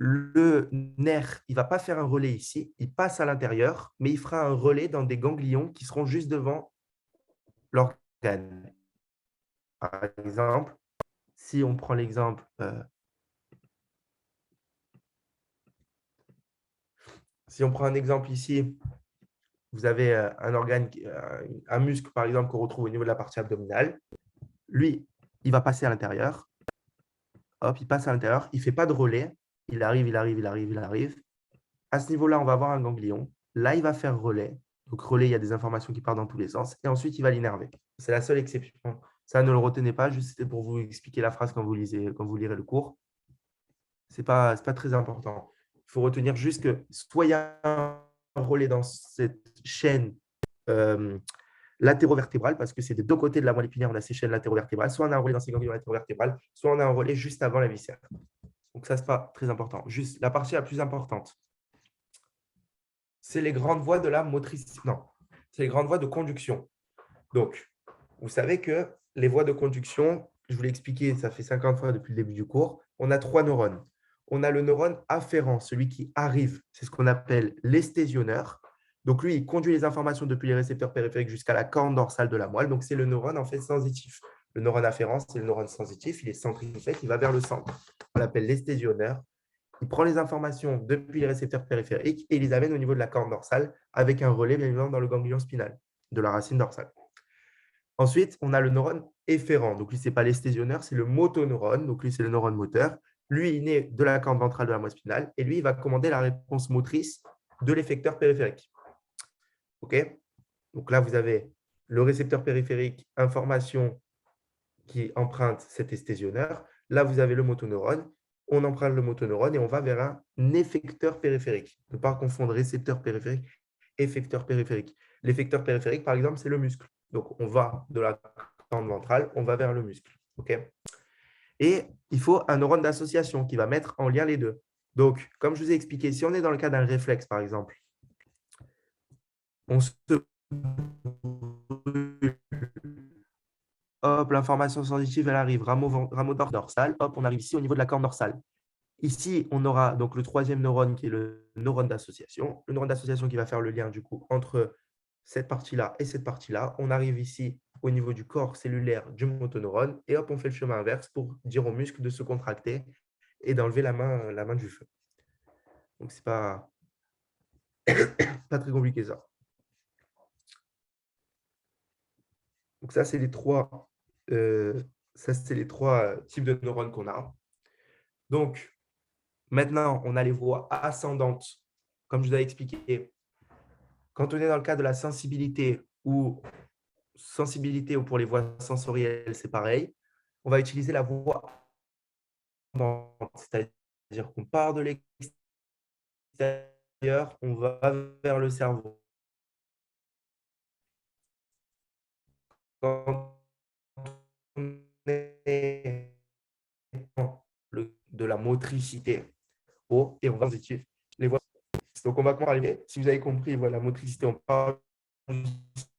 Le nerf, il ne va pas faire un relais ici, il passe à l'intérieur, mais il fera un relais dans des ganglions qui seront juste devant l'organe. Par exemple, si on prend l'exemple, si on prend un exemple ici, vous avez un organe, un muscle par exemple qu'on retrouve au niveau de la partie abdominale. Lui, il va passer à l'intérieur. Hop, il passe à l'intérieur, il ne fait pas de relais. Il arrive. À ce niveau-là, on va avoir un ganglion. Là, il va faire relais. Donc, relais, il y a des informations qui partent dans tous les sens. Et ensuite, il va l'innerver. C'est la seule exception. Ça, ne le retenez pas, juste c'était pour vous expliquer la phrase quand vous lirez le cours. Ce n'est pas très important. Il faut retenir juste que soit il y a un relais dans cette chaîne latérovertébrale, parce que c'est des deux côtés de la moelle épinière, on a ces chaînes latérovertébrales, soit on a un relais dans ces ganglions latérovertébrales, soit on a un relais juste avant la viscère. Donc, ça, ce n'est pas très important. Juste la partie la plus importante, c'est les grandes voies de la motricité. Non, c'est les grandes voies de conduction. Donc, vous savez que les voies de conduction, je vous l'ai expliqué, ça fait 50 fois depuis le début du cours, on a 3 neurones. On a le neurone afférent, celui qui arrive, c'est ce qu'on appelle l'estésionneur. Donc, lui, il conduit les informations depuis les récepteurs périphériques jusqu'à la corne dorsale de la moelle. Donc, c'est le neurone en fait sensitif. Le neurone afférent, c'est le neurone sensitif. Il est centrifugé, il va vers le centre. On l'appelle l'estésionneur. Il prend les informations depuis les récepteurs périphériques et il les amène au niveau de la corne dorsale avec un relais, bien évidemment, dans le ganglion spinal de la racine dorsale. Ensuite, on a le neurone efférent. Donc, lui, ce n'est pas l'estésionneur, c'est le motoneurone. Donc, lui, c'est le neurone moteur. Lui, il naît de la corne ventrale de la moelle spinale et lui, il va commander la réponse motrice de l'effecteur périphérique. OK? Donc là, vous avez le récepteur périphérique, information qui emprunte cet estésionneur. Là, vous avez le motoneurone. On emprunte le motoneurone et on va vers un effecteur périphérique. Ne pas confondre récepteur périphérique, effecteur périphérique. L'effecteur périphérique, par exemple, c'est le muscle. Donc, on va de la corne ventrale, on va vers le muscle. Okay, et il faut un neurone d'association qui va mettre en lien les deux. Donc, comme je vous ai expliqué, si on est dans le cas d'un réflexe, par exemple, on se brûle. Hop, l'information sensitive, elle arrive, rameau dorsal. Hop, on arrive ici au niveau de la corne dorsale. Ici, on aura donc le troisième neurone qui est le neurone d'association. Le neurone d'association qui va faire le lien du coup entre cette partie-là et cette partie-là. On arrive ici au niveau du corps cellulaire du motoneurone et hop, on fait le chemin inverse pour dire au muscle de se contracter et d'enlever la main du feu. Donc, ce n'est pas très compliqué ça. Donc, ça, c'est les trois, types de neurones qu'on a. Donc, maintenant, on a les voies ascendantes. Comme je vous avais expliqué, quand on est dans le cas de la sensibilité ou pour les voies sensorielles, c'est pareil. On va utiliser la voie ascendante, c'est-à-dire qu'on part de l'extérieur, on va vers le cerveau. Quand on est de la motricité et on va étudier les voies. Donc, on va comment arriver. Si vous avez compris, voilà, la motricité, on parle du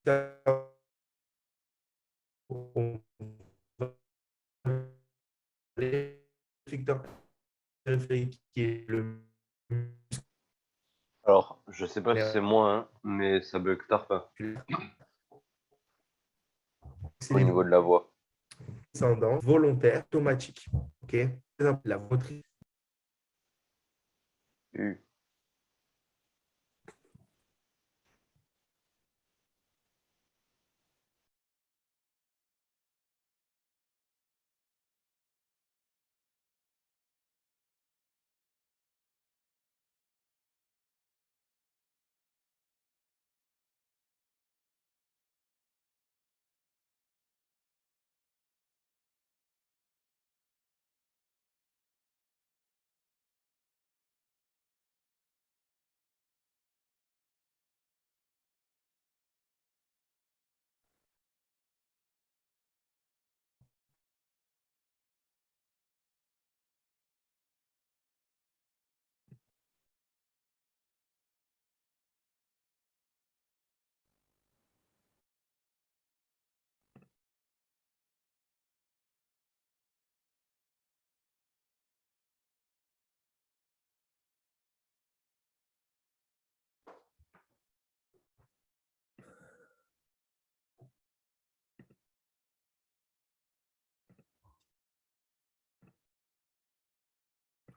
cerveau, on va l'effecteur périphérique qui est le Alors, je sais pas si c'est moi, hein, mais ça bug tard c'est au les niveau de la voix. descendants volontaires automatiques. Ok, la motricité.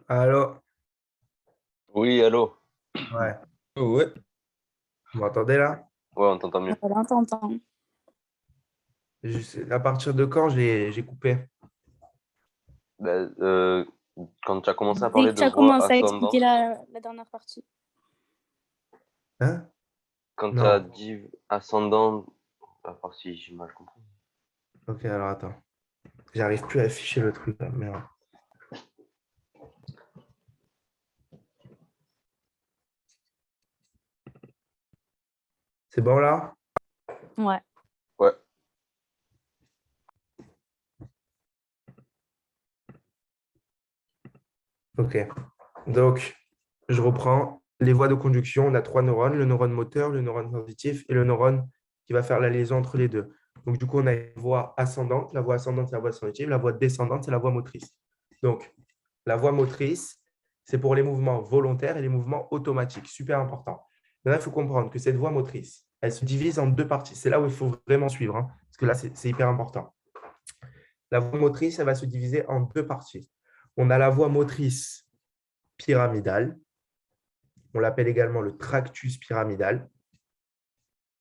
Alors, Oui, allô? ouais. Ouais. Vous m'entendez là? Ouais, on t'entend mieux. Voilà, t'entends. À partir de quand j'ai coupé? Ben, quand tu as commencé à Dès parler que de tu as voix commencé à expliquer ascendante, la dernière partie. Hein? quand tu as Non. dit ascendant, à part si j'ai mal compris. Ok, alors attends. J'arrive plus à afficher le truc là. Merde. C'est bon là? Ouais. Ouais. Ok. Donc, je reprends les voies de conduction. On a trois neurones, le neurone moteur, le neurone sensitif et le neurone qui va faire la liaison entre les deux. Donc, du coup, on a une voie ascendante. La voie ascendante, c'est la voie sensitive. La voie descendante, c'est la voie motrice. Donc, la voie motrice, c'est pour les mouvements volontaires et les mouvements automatiques. Super important. Maintenant, il faut comprendre que cette voie motrice, elle se divise en deux parties. C'est là où il faut vraiment suivre, hein, parce que là, c'est hyper important. La voie motrice, elle va se diviser en deux parties. On a la voie motrice pyramidale. On l'appelle également le tractus pyramidal.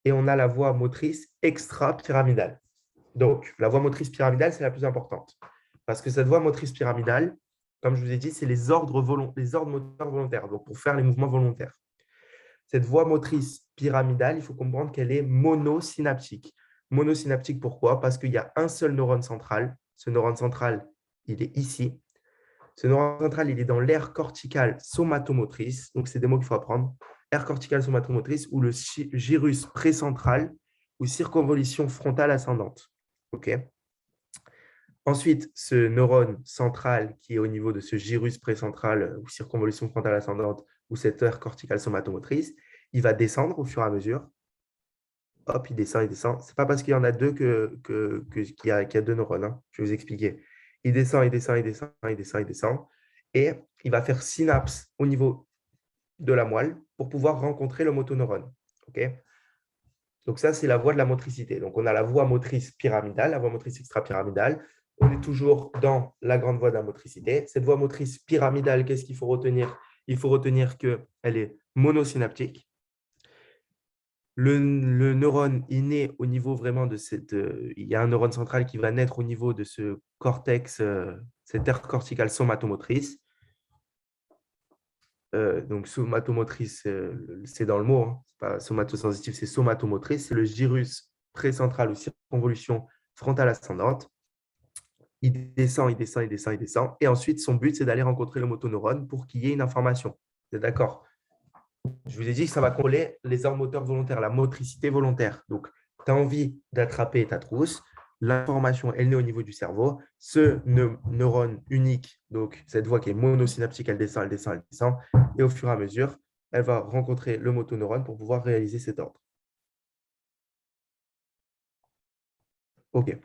Et on a la voie motrice extra-pyramidale. Donc, la voie motrice pyramidale, c'est la plus importante. Parce que cette voie motrice pyramidale, comme je vous ai dit, c'est les ordres moteurs volontaires, donc pour faire les mouvements volontaires. Cette voie motrice pyramidale, il faut comprendre qu'elle est monosynaptique. Monosynaptique, pourquoi? Parce qu'il y a un seul neurone central. Ce neurone central, il est ici. Ce neurone central, il est dans l'aire corticale somatomotrice. Donc, c'est des mots qu'il faut apprendre. Aire corticale somatomotrice ou le gyrus précentral ou circonvolution frontale ascendante. OK. Ensuite, ce neurone central qui est au niveau de ce gyrus précentral ou circonvolution frontale ascendante ou cette aire corticale somatomotrice, il va descendre au fur et à mesure. Hop, il descend, il descend. Ce n'est pas parce qu'il y en a deux qu'il y a deux neurones, hein. Je vais vous expliquer. Il descend, il descend, il descend, il descend, il descend. Et il va faire synapse au niveau de la moelle pour pouvoir rencontrer le motoneurone. OK? Donc ça, c'est la voie de la motricité. Donc on a la voie motrice pyramidale, la voie motrice extrapyramidale. On est toujours dans la grande voie de la motricité. Cette voie motrice pyramidale, qu'est-ce qu'il faut retenir? Il faut retenir qu'elle est monosynaptique. Le neurone, il naît au niveau vraiment de cette… il y a un neurone central qui va naître au niveau de ce cortex, cette aire corticale somatomotrice. Donc, somatomotrice, c'est dans le mot, hein. C'est pas somatosensitif, c'est somatomotrice. C'est le gyrus précentral ou circonvolution frontale ascendante. Il descend, il descend, il descend, il descend. Et ensuite, son but, c'est d'aller rencontrer le motoneurone pour qu'il y ait une information. Vous êtes d'accord? Je vous ai dit que ça va contrôler les ordres moteurs volontaires, la motricité volontaire. Donc, tu as envie d'attraper ta trousse. L'information, elle naît au niveau du cerveau. Ce neurone unique, donc cette voie qui est monosynaptique, elle descend, elle descend, elle descend. Et au fur et à mesure, elle va rencontrer le motoneurone pour pouvoir réaliser cet ordre. OK.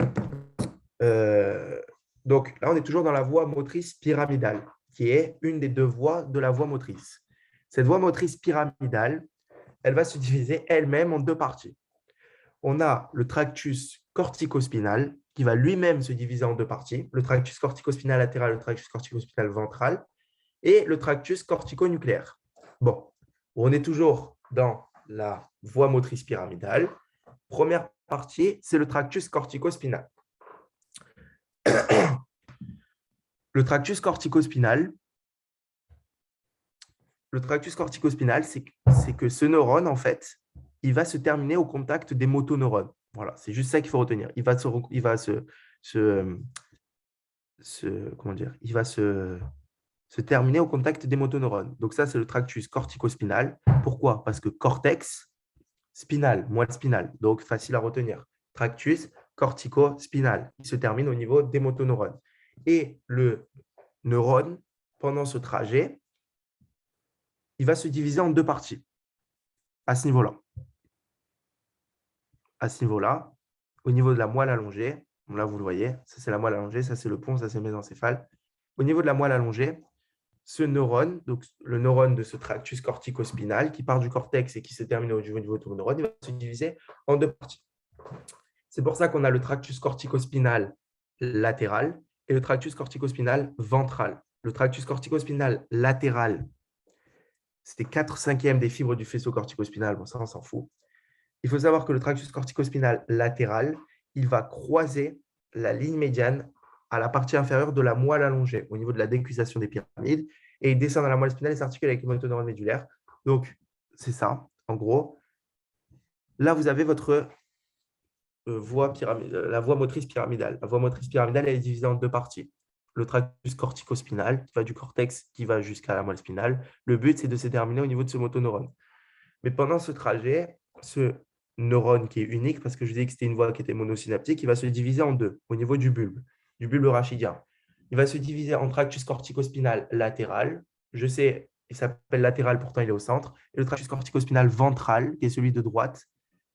Donc, là, on est toujours dans la voie motrice pyramidale, qui est une des deux voies de la voie motrice. Cette voie motrice pyramidale, elle va se diviser elle-même en deux parties. On a le tractus corticospinal qui va lui-même se diviser en deux parties, le tractus corticospinal latéral, le tractus corticospinal ventral, et le tractus corticonucléaire. Bon, on est toujours dans la voie motrice pyramidale. Première partie, c'est le tractus corticospinal. Le tractus corticospinal, c'est que ce neurone, en fait, il va se terminer au contact des motoneurones. Voilà, c'est juste ça qu'il faut retenir. Il va se terminer au contact des motoneurones. Donc ça, c'est le tractus corticospinal. Pourquoi? Parce que cortex, spinal, moelle spinale, donc facile à retenir. Tractus corticospinal, il se termine au niveau des motoneurones. Et le neurone, pendant ce trajet, il va se diviser en deux parties à ce niveau-là. À ce niveau-là, au niveau de la moelle allongée, là vous le voyez, ça c'est la moelle allongée, ça c'est le pont, ça c'est le mésencéphale. Au niveau de la moelle allongée, ce neurone, donc le neurone de ce tractus corticospinal qui part du cortex et qui se termine au niveau du neurone, il va se diviser en deux parties. C'est pour ça qu'on a le tractus corticospinal latéral et le tractus corticospinal ventral. Le tractus corticospinal latéral, c'était 4/5 des fibres du faisceau corticospinal. Bon, ça, on s'en fout. Il faut savoir que le tractus corticospinal latéral, il va croiser la ligne médiane à la partie inférieure de la moelle allongée, au niveau de la décussation des pyramides, et il descend dans la moelle spinale et s'articule avec le motoneurone médulaire. Donc, c'est ça, en gros. Là, vous avez votre la voie motrice pyramidale. La voie motrice pyramidale, elle est divisée en deux parties. Le tractus corticospinal, qui va du cortex, qui va jusqu'à la moelle spinale. Le but, c'est de se terminer au niveau de ce motoneurone. Mais pendant ce trajet, ce neurone qui est unique, parce que je disais que c'était une voie qui était monosynaptique, il va se diviser en deux au niveau du bulbe rachidien. Il va se diviser en tractus corticospinal latéral. Je sais, il s'appelle latéral, pourtant il est au centre. Et le tractus corticospinal ventral, qui est celui de droite.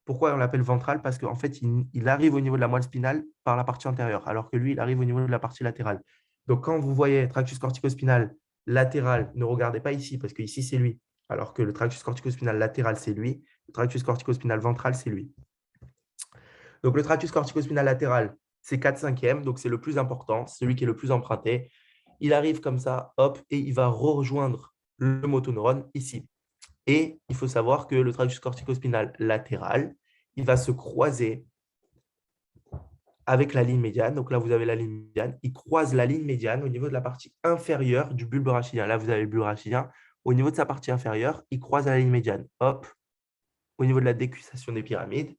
Pourquoi on l'appelle ventral? Parce qu'en fait, il arrive au niveau de la moelle spinale par la partie antérieure, alors que lui, il arrive au niveau de la partie latérale. Donc, quand vous voyez tractus corticospinal latéral, ne regardez pas ici, parce que ici, c'est lui. Alors que le tractus corticospinal latéral, c'est lui. Le tractus corticospinal ventral, c'est lui. Donc, le tractus corticospinal latéral, c'est 4/5, donc c'est le plus important, celui qui est le plus emprunté. Il arrive comme ça, hop, et il va rejoindre le motoneurone ici. Et il faut savoir que le tractus corticospinal latéral, il va se croiser avec la ligne médiane. Donc là, vous avez la ligne médiane. Il croise la ligne médiane au niveau de la partie inférieure du bulbe rachidien. Là, vous avez le bulbe rachidien. Au niveau de sa partie inférieure, il croise la ligne médiane. Hop, au niveau de la décussation des pyramides.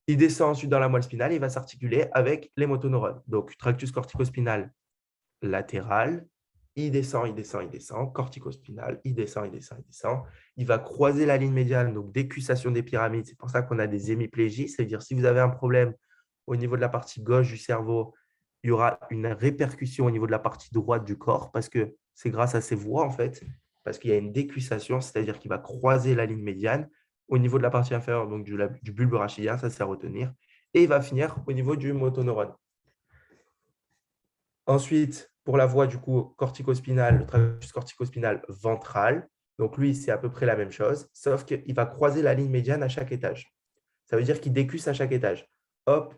Il descend ensuite dans la moelle spinale et il va s'articuler avec les motoneurones. Donc, tractus corticospinal latéral, il descend, corticospinal, il descend. Il va croiser la ligne médiane, donc décussation des pyramides. C'est pour ça qu'on a des hémiplégies. C'est-à-dire, si vous avez un problème au niveau de la partie gauche du cerveau, il y aura une répercussion au niveau de la partie droite du corps parce que c'est grâce à ces voies, en fait, parce qu'il y a une décussation, c'est-à-dire qu'il va croiser la ligne médiane au niveau de la partie inférieure donc du bulbe rachidien, ça c'est à retenir, et il va finir au niveau du motoneurone. Ensuite, pour la voie du coup corticospinale, le tractus corticospinal ventral, donc lui, c'est à peu près la même chose, sauf qu'il va croiser la ligne médiane à chaque étage. Ça veut dire qu'il décusse à chaque étage. Hop,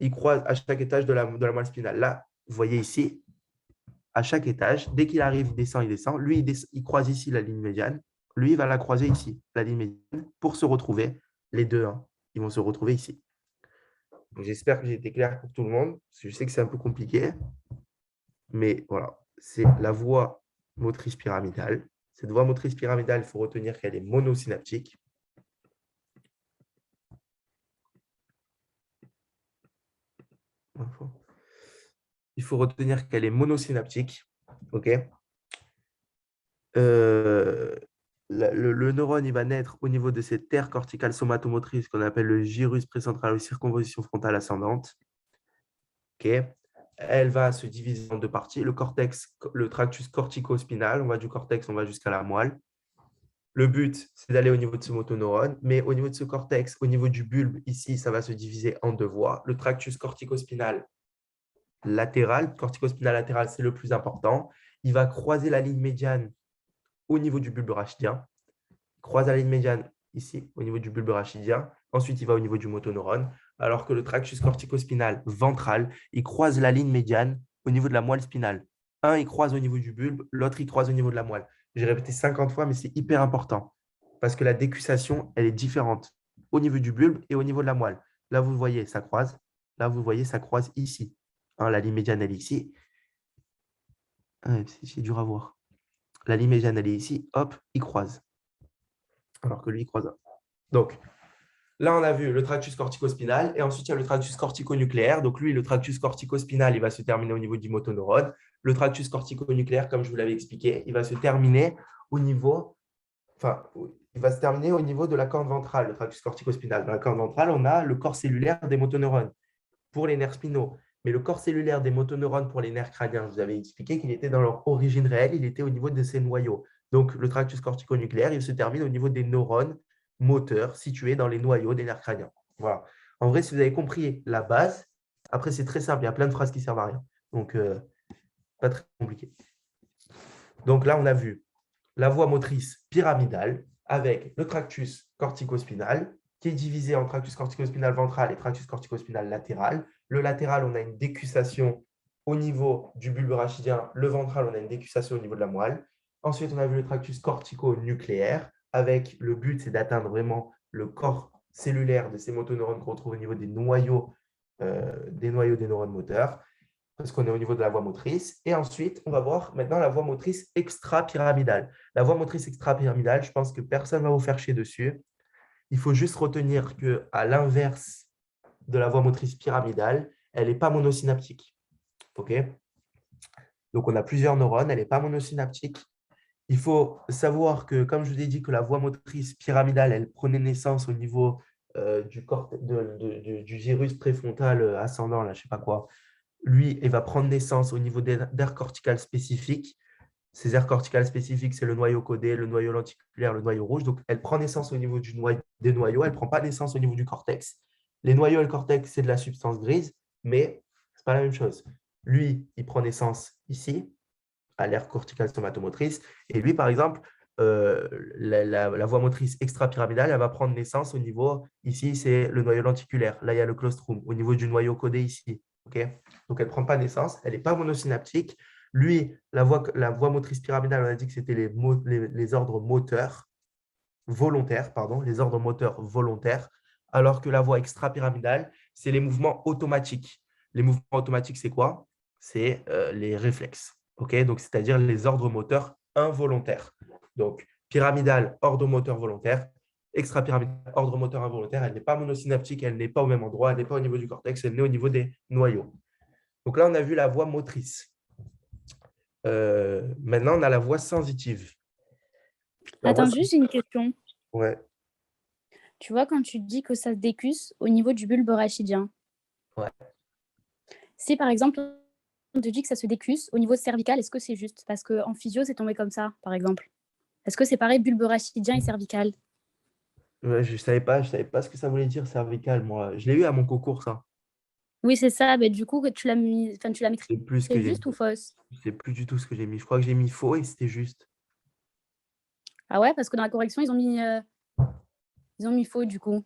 il croise à chaque étage de la moelle spinale. Là, vous voyez ici, à chaque étage, dès qu'il arrive, il descend. Lui, il croise ici la ligne médiane. Lui, il va la croiser ici, la ligne médiane, pour se retrouver. Les deux, hein, ils vont se retrouver ici. J'espère que j'ai été clair pour tout le monde, parce que je sais que c'est un peu compliqué. Mais voilà, c'est la voie motrice pyramidale. Cette voie motrice pyramidale, il faut retenir qu'elle est monosynaptique. Il faut retenir qu'elle est monosynaptique. OK. Le neurone, il va naître au niveau de cette aire corticale somatomotrice qu'on appelle le gyrus précentral ou circonvolution frontale ascendante. OK. Elle va se diviser en deux parties. Le cortex, le tractus cortico-spinal, on va du cortex, on va jusqu'à la moelle. Le but, c'est d'aller au niveau de ce motoneurone, mais au niveau de ce cortex, au niveau du bulbe, ici, ça va se diviser en deux voies. Le tractus cortico-spinal latéral, corticospinal latéral, c'est le plus important. Il va croiser la ligne médiane au niveau du bulbe rachidien. Croise la ligne médiane ici, au niveau du bulbe rachidien. Ensuite, il va au niveau du motoneurone. Alors que le tractus corticospinal ventral, il croise la ligne médiane au niveau de la moelle spinale. Un, il croise au niveau du bulbe, l'autre, il croise au niveau de la moelle. J'ai répété 50 fois, mais c'est hyper important parce que la décussation, elle est différente au niveau du bulbe et au niveau de la moelle. Là, vous voyez, ça croise. Là, vous voyez, ça croise ici. Hein, la ligne médiane, elle est ici. C'est dur à voir. La ligne médiane, elle est ici. Hop, il croise. Alors que lui, il croise. Donc, là, on a vu le tractus corticospinal et ensuite, il y a le tractus corticonucléaire. Donc, lui, le tractus corticospinal, il va se terminer au niveau du motoneurone. Le tractus corticonucléaire, comme je vous l'avais expliqué, il va se terminer au niveau, il va se terminer au niveau de la corne ventrale, le tractus corticospinal. Dans la corne ventrale, on a le corps cellulaire des motoneurones pour les nerfs spinaux. Mais le corps cellulaire des motoneurones pour les nerfs crâniens, je vous avais expliqué qu'il était dans leur origine réelle, il était au niveau de ces noyaux. Donc, le tractus corticonucléaire, il se termine au niveau des neurones moteurs situés dans les noyaux des nerfs crâniens. Voilà. En vrai, si vous avez compris la base, après, c'est très simple, il y a plein de phrases qui ne servent à rien. Donc, pas très compliqué. Donc là, on a vu la voie motrice pyramidale avec le tractus corticospinal qui est divisé en tractus corticospinal ventral et tractus corticospinal latéral. Le latéral, on a une décussation au niveau du bulbe rachidien. Le ventral, on a une décussation au niveau de la moelle. Ensuite, on a vu le tractus cortico-nucléaire avec le but, c'est d'atteindre vraiment le corps cellulaire de ces motoneurones qu'on retrouve au niveau des noyaux des neurones moteurs parce qu'on est au niveau de la voie motrice. Et ensuite, on va voir maintenant la voie motrice extra-pyramidale. La voie motrice extra-pyramidale, je pense que personne ne va vous faire chier dessus. Il faut juste retenir qu'à l'inverse de la voie motrice pyramidale, elle n'est pas monosynaptique. Okay. Donc, on a plusieurs neurones, elle n'est pas monosynaptique. Il faut savoir que, comme je vous ai dit, que la voie motrice pyramidale, elle prenait naissance au niveau du gyrus préfrontal ascendant, là, je ne sais pas quoi. Lui, il va prendre naissance au niveau d'aires corticales spécifiques. Ces aires corticales spécifiques, c'est le noyau codé, le noyau lenticulaire, le noyau rouge. Donc, elle prend naissance au niveau des noyaux. Elle ne prend pas naissance au niveau du cortex. Les noyaux et le cortex, c'est de la substance grise, mais ce n'est pas la même chose. Lui, il prend naissance ici, à l'aire corticale somatomotrice. Et lui, par exemple, la voie motrice extra-pyramidale, elle va prendre naissance au niveau, ici, c'est le noyau lenticulaire. Là, il y a le claustrum, au niveau du noyau codé ici. Okay. Donc, elle ne prend pas naissance, elle n'est pas monosynaptique. Lui, la voie motrice pyramidale, on a dit que c'était les ordres moteurs volontaires, les ordres moteurs volontaires, alors que la voie extra-pyramidale, c'est les mouvements automatiques. Les mouvements automatiques, c'est quoi? C'est les réflexes. Okay. Donc, c'est-à-dire les ordres moteurs involontaires. Donc, pyramidale, ordre moteur volontaire. Extra-pyramidale, ordre moteur involontaire, elle n'est pas monosynaptique, elle n'est pas au même endroit, elle n'est pas au niveau du cortex, elle est au niveau des noyaux. Donc là, on a vu la voie motrice. Maintenant, on a la voie sensitive. Attends, juste une question. Ouais. Tu vois, quand tu dis que ça se décusse au niveau du bulbe rachidien, Ouais. si par exemple te dit que ça se décusse au niveau cervical, est-ce que c'est juste? Parce qu'en physio, c'est tombé comme ça, par exemple. Est-ce que c'est pareil, bulbe rachidien et cervical? Ouais, je savais pas ce que ça voulait dire cervical, moi. Je l'ai eu à mon concours, ça. Oui, c'est ça. Mais du coup, tu l'as mis, tu l'as C'est plus ce que maîtrisé j'ai juste ou mis. fausse? Je sais plus du tout ce que j'ai mis. Je crois que j'ai mis faux et c'était juste. Ah ouais, parce que dans la correction, ils ont mis faux du coup.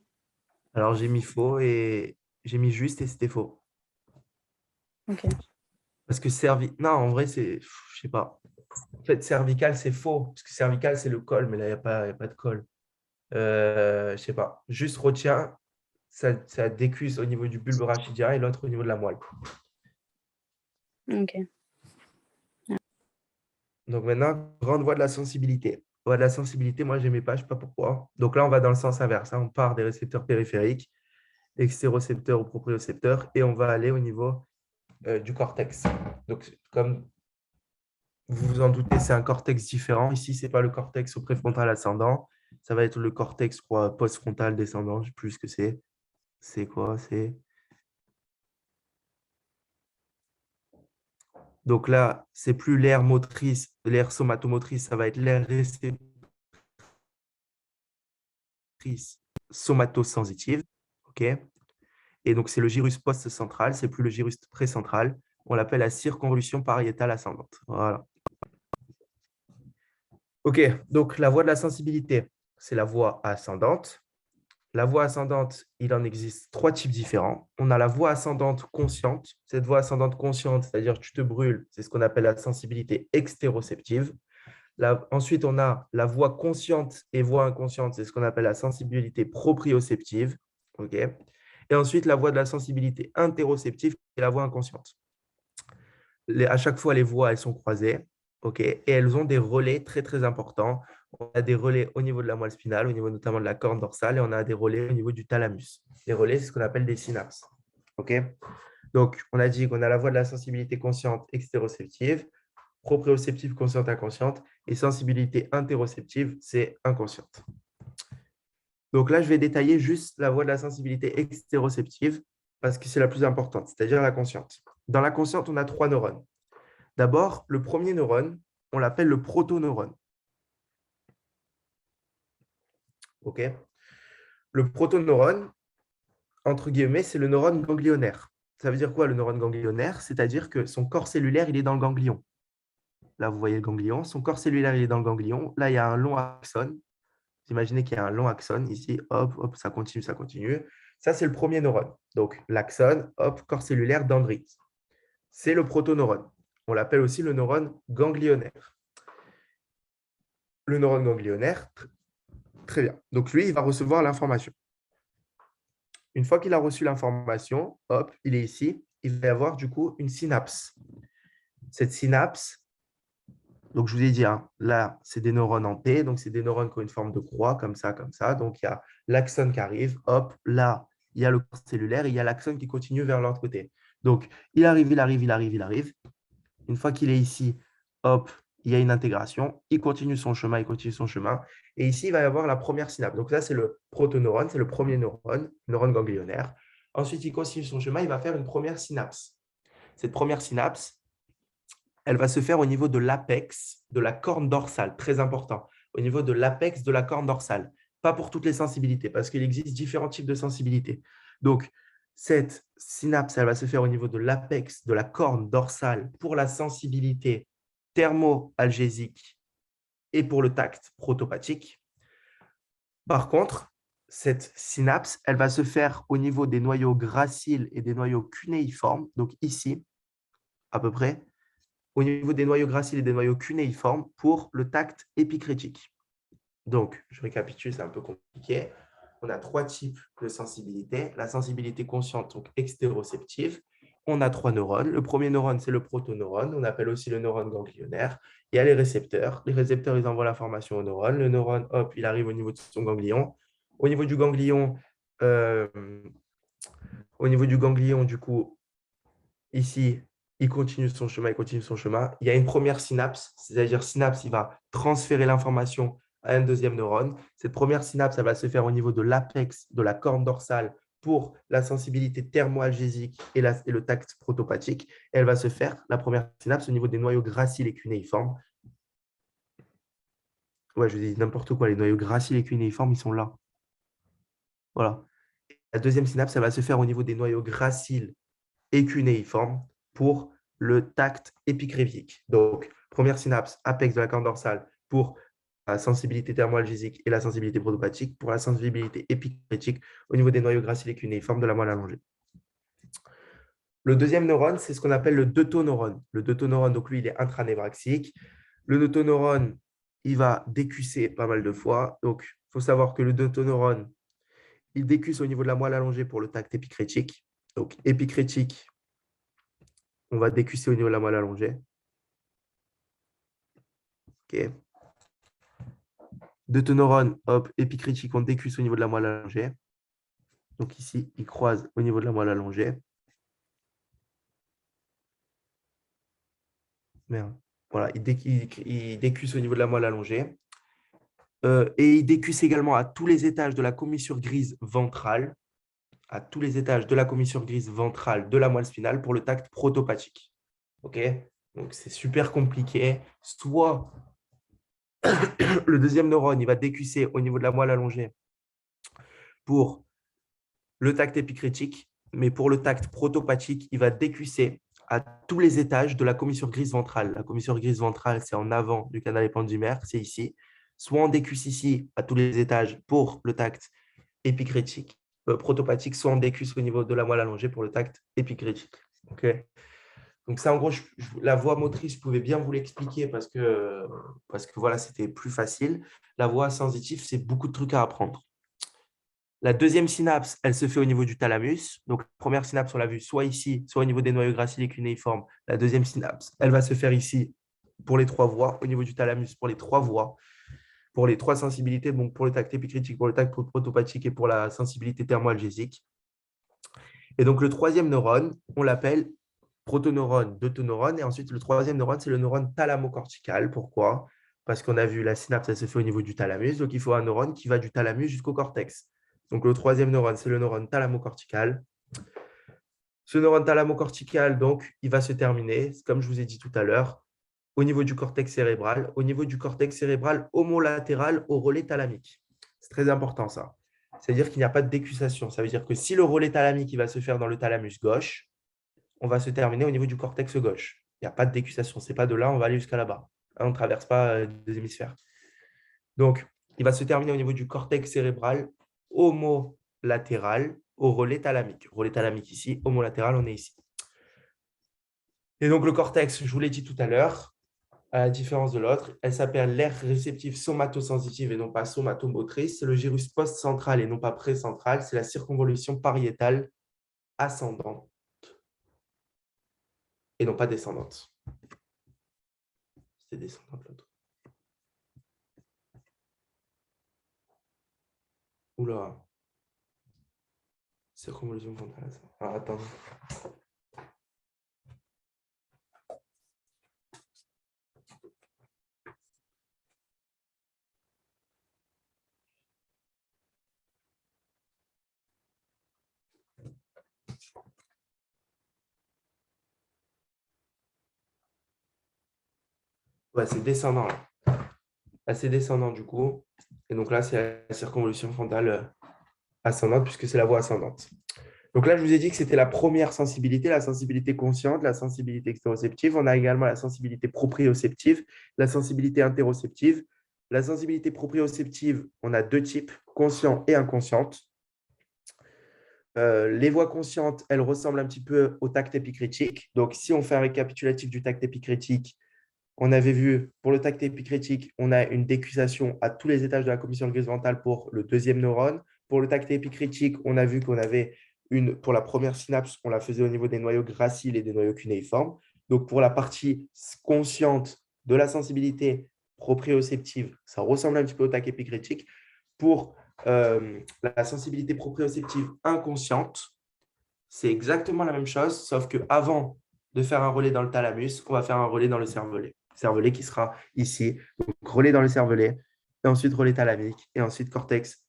Alors, j'ai mis faux et j'ai mis juste et c'était faux. Ok. Parce que non, en vrai, je sais pas. En fait, cervical, c'est faux. Parce que cervical, c'est le col, mais là, y a pas de col. Je sais pas. Juste retiens, ça décusse au niveau du bulbe rachidien et l'autre au niveau de la moelle. Ok. Donc maintenant, grande voie de la sensibilité. Voie de la sensibilité, moi, j'aimais pas, je sais pas pourquoi. Donc là, on va dans le sens inverse, hein. On part des récepteurs périphériques, extérocepteurs ou propriocepteurs, et on va aller au niveau du cortex. Donc, comme vous vous en doutez, c'est un cortex différent. Ici, ce n'est pas le cortex au préfrontal ascendant. Ça va être le cortex, je crois, postfrontal descendant. Je ne sais plus ce que c'est. C'est quoi? Donc là, c'est plus l'aire motrice, l'aire somatomotrice, ça va être l'aire réceptrice somatosensitive. OK? Et donc, c'est le gyrus post-central, c'est plus le gyrus précentral. On l'appelle la circonvolution pariétale ascendante. Voilà. OK, donc la voie de la sensibilité, c'est la voie ascendante. La voie ascendante, il en existe 3 types différents. On a la voie ascendante consciente. Cette voie ascendante consciente, c'est-à-dire tu te brûles, c'est ce qu'on appelle la sensibilité extéroceptive. Ensuite, on a la voie consciente et voie inconsciente, c'est ce qu'on appelle la sensibilité proprioceptive. OK. Et ensuite, la voie de la sensibilité interoceptive et la voie inconsciente. À chaque fois, les voies, elles sont croisées. OK. Et elles ont des relais très, très importants. On a des relais au niveau de la moelle spinale, au niveau notamment de la corne dorsale, et on a des relais au niveau du thalamus. Les relais, c'est ce qu'on appelle des synapses. OK. Donc, on a dit qu'on a la voie de la sensibilité consciente extéroceptive, proprioceptive consciente inconsciente, et sensibilité interoceptive, c'est inconsciente. Donc là, je vais détailler juste la voie de la sensibilité extéroceptive parce que c'est la plus importante, c'est-à-dire la consciente. Dans la consciente, on a 3 neurones. D'abord, le premier neurone, on l'appelle le protoneurone. OK. Le protoneurone, entre guillemets, c'est le neurone ganglionnaire. Ça veut dire quoi le neurone ganglionnaire? C'est-à-dire que son corps cellulaire, il est dans le ganglion. Là, vous voyez le ganglion. Son corps cellulaire, il est dans le ganglion. Là, il y a un long axone. Vous imaginez qu'il y a un long axone ici. Hop, hop, ça continue, ça continue. Ça, c'est le premier neurone. Donc, l'axone, hop, corps cellulaire, dendrite. C'est le protoneurone. On l'appelle aussi le neurone ganglionnaire. Le neurone ganglionnaire, très bien. Donc, lui, il va recevoir l'information. Une fois qu'il a reçu l'information, hop, il est ici. Il va y avoir du coup une synapse. Cette synapse, donc je vous ai dit, hein, là, c'est des neurones en T, donc c'est des neurones qui ont une forme de croix, comme ça, comme ça. Donc, il y a l'axone qui arrive, hop, là, il y a le corps cellulaire et il y a l'axone qui continue vers l'autre côté. Donc, il arrive, il arrive, il arrive, il arrive. Une fois qu'il est ici, hop, il y a une intégration, il continue son chemin, il continue son chemin. Et ici, il va y avoir la première synapse. Donc ça, c'est le protoneurone, c'est le premier neurone ganglionnaire. Ensuite, il continue son chemin, il va faire une première synapse. Cette première synapse, elle va se faire au niveau de l'apex de la corne dorsale, très important, au niveau de l'apex de la corne dorsale. Pas pour toutes les sensibilités, parce qu'il existe différents types de sensibilités. Donc, cette synapse, elle va se faire au niveau de l'apex de la corne dorsale pour la sensibilité thermo-algésique et pour le tact protopathique. Par contre, cette synapse, elle va se faire au niveau des noyaux graciles et des noyaux cunéiformes, donc ici, à peu près, au niveau des noyaux graciles et des noyaux cunéiformes pour le tact épicritique. Donc, je récapitule, c'est un peu compliqué. On a 3 types de sensibilité. La sensibilité consciente, donc extéroceptive. On a 3 neurones. Le premier neurone, c'est le protoneurone. On appelle aussi le neurone ganglionnaire. Il y a les récepteurs. Les récepteurs, ils envoient l'information au neurone. Le neurone, hop, il arrive au niveau de son ganglion. Au niveau du ganglion, du coup, ici, il continue son chemin, il continue son chemin. Il y a une première synapse, c'est-à-dire synapse, il va transférer l'information à un deuxième neurone. Cette première synapse, elle va se faire au niveau de l'apex de la corne dorsale pour la sensibilité thermoalgésique et le tact protopathique. Elle va se faire, la première synapse, au niveau des noyaux graciles et cunéiformes. Ouais, je dis n'importe quoi, les noyaux graciles et cunéiformes, ils sont là. Voilà. La deuxième synapse, elle va se faire au niveau des noyaux graciles et cunéiformes pour le tact épicrévique. Donc, première synapse, apex de la corne dorsale pour la sensibilité thermoalgésique et la sensibilité protopathique, pour la sensibilité épicrétique au niveau des noyaux graciles et cunéiformes de la moelle allongée. Le deuxième neurone, c'est ce qu'on appelle le deutoneurone. Le deutoneurone, donc lui, il est intranévraxique. Le deutoneurone, il va décusser pas mal de fois. Donc, il faut savoir que le deutoneurone, il décusse au niveau de la moelle allongée pour le tact épicrétique. Donc, épicrétique, on va décusser au niveau de la moelle allongée. OK. Deutoneurone, hop, épicrétique, on décusse au niveau de la moelle allongée. Donc ici, il croise au niveau de la moelle allongée. Merde. Voilà, il décusse au niveau de la moelle allongée. Et il décusse également à tous les étages de la commissure grise ventrale, à tous les étages de la commissure grise ventrale de la moelle spinale pour le tact protopathique. OK? Donc, c'est super compliqué. Soit le deuxième neurone, il va décusser au niveau de la moelle allongée pour le tact épicrétique, mais pour le tact protopathique, il va décusser à tous les étages de la commissure grise ventrale. La commissure grise ventrale, c'est en avant du canal éppendymaire, c'est ici. Soit on décusse ici à tous les étages pour le tact épicrétique, protopathique, soit on décusse au niveau de la moelle allongée pour le tact épicrétique. Okay. Donc ça, en gros, la voie motrice, je pouvais bien vous l'expliquer parce que voilà, c'était plus facile. La voie sensitive, c'est beaucoup de trucs à apprendre. La deuxième synapse, elle se fait au niveau du thalamus. Donc, la première synapse, on l'a vu soit ici, soit au niveau des noyaux graciles et cunéiformes. La deuxième synapse, elle va se faire ici pour les 3 voies, au niveau du thalamus pour les 3 voies, pour les 3 sensibilités, donc pour le tact épicrétique, pour le tact protopathique et pour la sensibilité thermoalgésique. Et donc, le troisième neurone, on l'appelle protoneurone, deutoneurone. Et ensuite, le troisième neurone, c'est le neurone thalamocortical. Pourquoi? Parce qu'on a vu la synapse, elle se fait au niveau du thalamus. Donc, il faut un neurone qui va du thalamus jusqu'au cortex. Donc, le troisième neurone, c'est le neurone thalamocortical. Ce neurone thalamocortical, donc, il va se terminer, comme je vous ai dit tout à l'heure, au niveau du cortex cérébral, homolatéral au relais thalamique. C'est très important, ça. C'est-à-dire qu'il n'y a pas de décussation. Ça veut dire que si le relais thalamique il va se faire dans le thalamus gauche, on va se terminer au niveau du cortex gauche. Il n'y a pas de décussation. Ce n'est pas de là, on va aller jusqu'à là-bas. On ne traverse pas deux hémisphères. Donc, il va se terminer au niveau du cortex cérébral homolatéral au relais thalamique. Relais thalamique ici, homolatéral, on est ici. Et donc, le cortex, je vous l'ai dit tout à l'heure, à la différence de l'autre, elle s'appelle l'aire réceptive somatosensitive et non pas somatomotrice. C'est le gyrus post-central et non pas pré-central. C'est la circonvolution pariétale ascendante et non pas descendante. C'est descendante l'autre. Oula. Circonvolution frontale. Alors, attends. Ouais, c'est descendant là. Là, c'est descendant du coup. Et donc là, c'est la circonvolution frontale ascendante puisque c'est la voie ascendante. Donc là, je vous ai dit que c'était la première sensibilité, la sensibilité consciente, la sensibilité extéroceptive. On a également la sensibilité proprioceptive, la sensibilité interoceptive. La sensibilité proprioceptive, on a 2 types, conscient et inconsciente. Les voies conscientes, elles ressemblent un petit peu au tact épicrétique. Donc, si on fait un récapitulatif du tact épicrétique, on avait vu, pour le tact épicrétique, on a une décussation à tous les étages de la commissure grise ventrale pour le deuxième neurone. Pour le tact épicrétique, on a vu qu'on avait pour la première synapse, on la faisait au niveau des noyaux graciles et des noyaux cunéiformes. Donc, pour la partie consciente de la sensibilité proprioceptive, ça ressemble un petit peu au tact épicrétique. Pour la sensibilité proprioceptive inconsciente, c'est exactement la même chose, sauf qu'avant de faire un relais dans le thalamus, on va faire un relais dans le cervelet. Cervelet qui sera ici. Donc, relais dans le cervelet, et ensuite relais thalamique, et ensuite cortex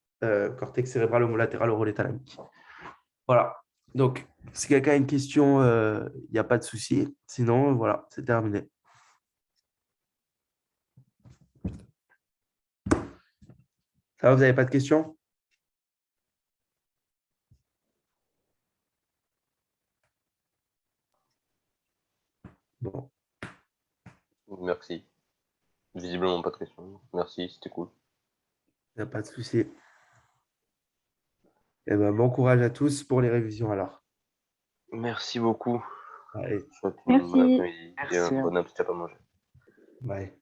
cérébral homolatéral au relais thalamique. Voilà. Donc, si quelqu'un a une question, il n'y a pas de souci. Sinon, voilà, c'est terminé. Ça va, vous n'avez pas de questions? Bon, Merci. Visiblement pas de questions. Merci, c'était cool. il n'y a pas de souci. Eh ben, bon courage à tous pour les révisions alors. Merci beaucoup. Allez, Je vous souhaite une bonne Merci. après-midi et Merci. un bon appétit à pas manger. bye.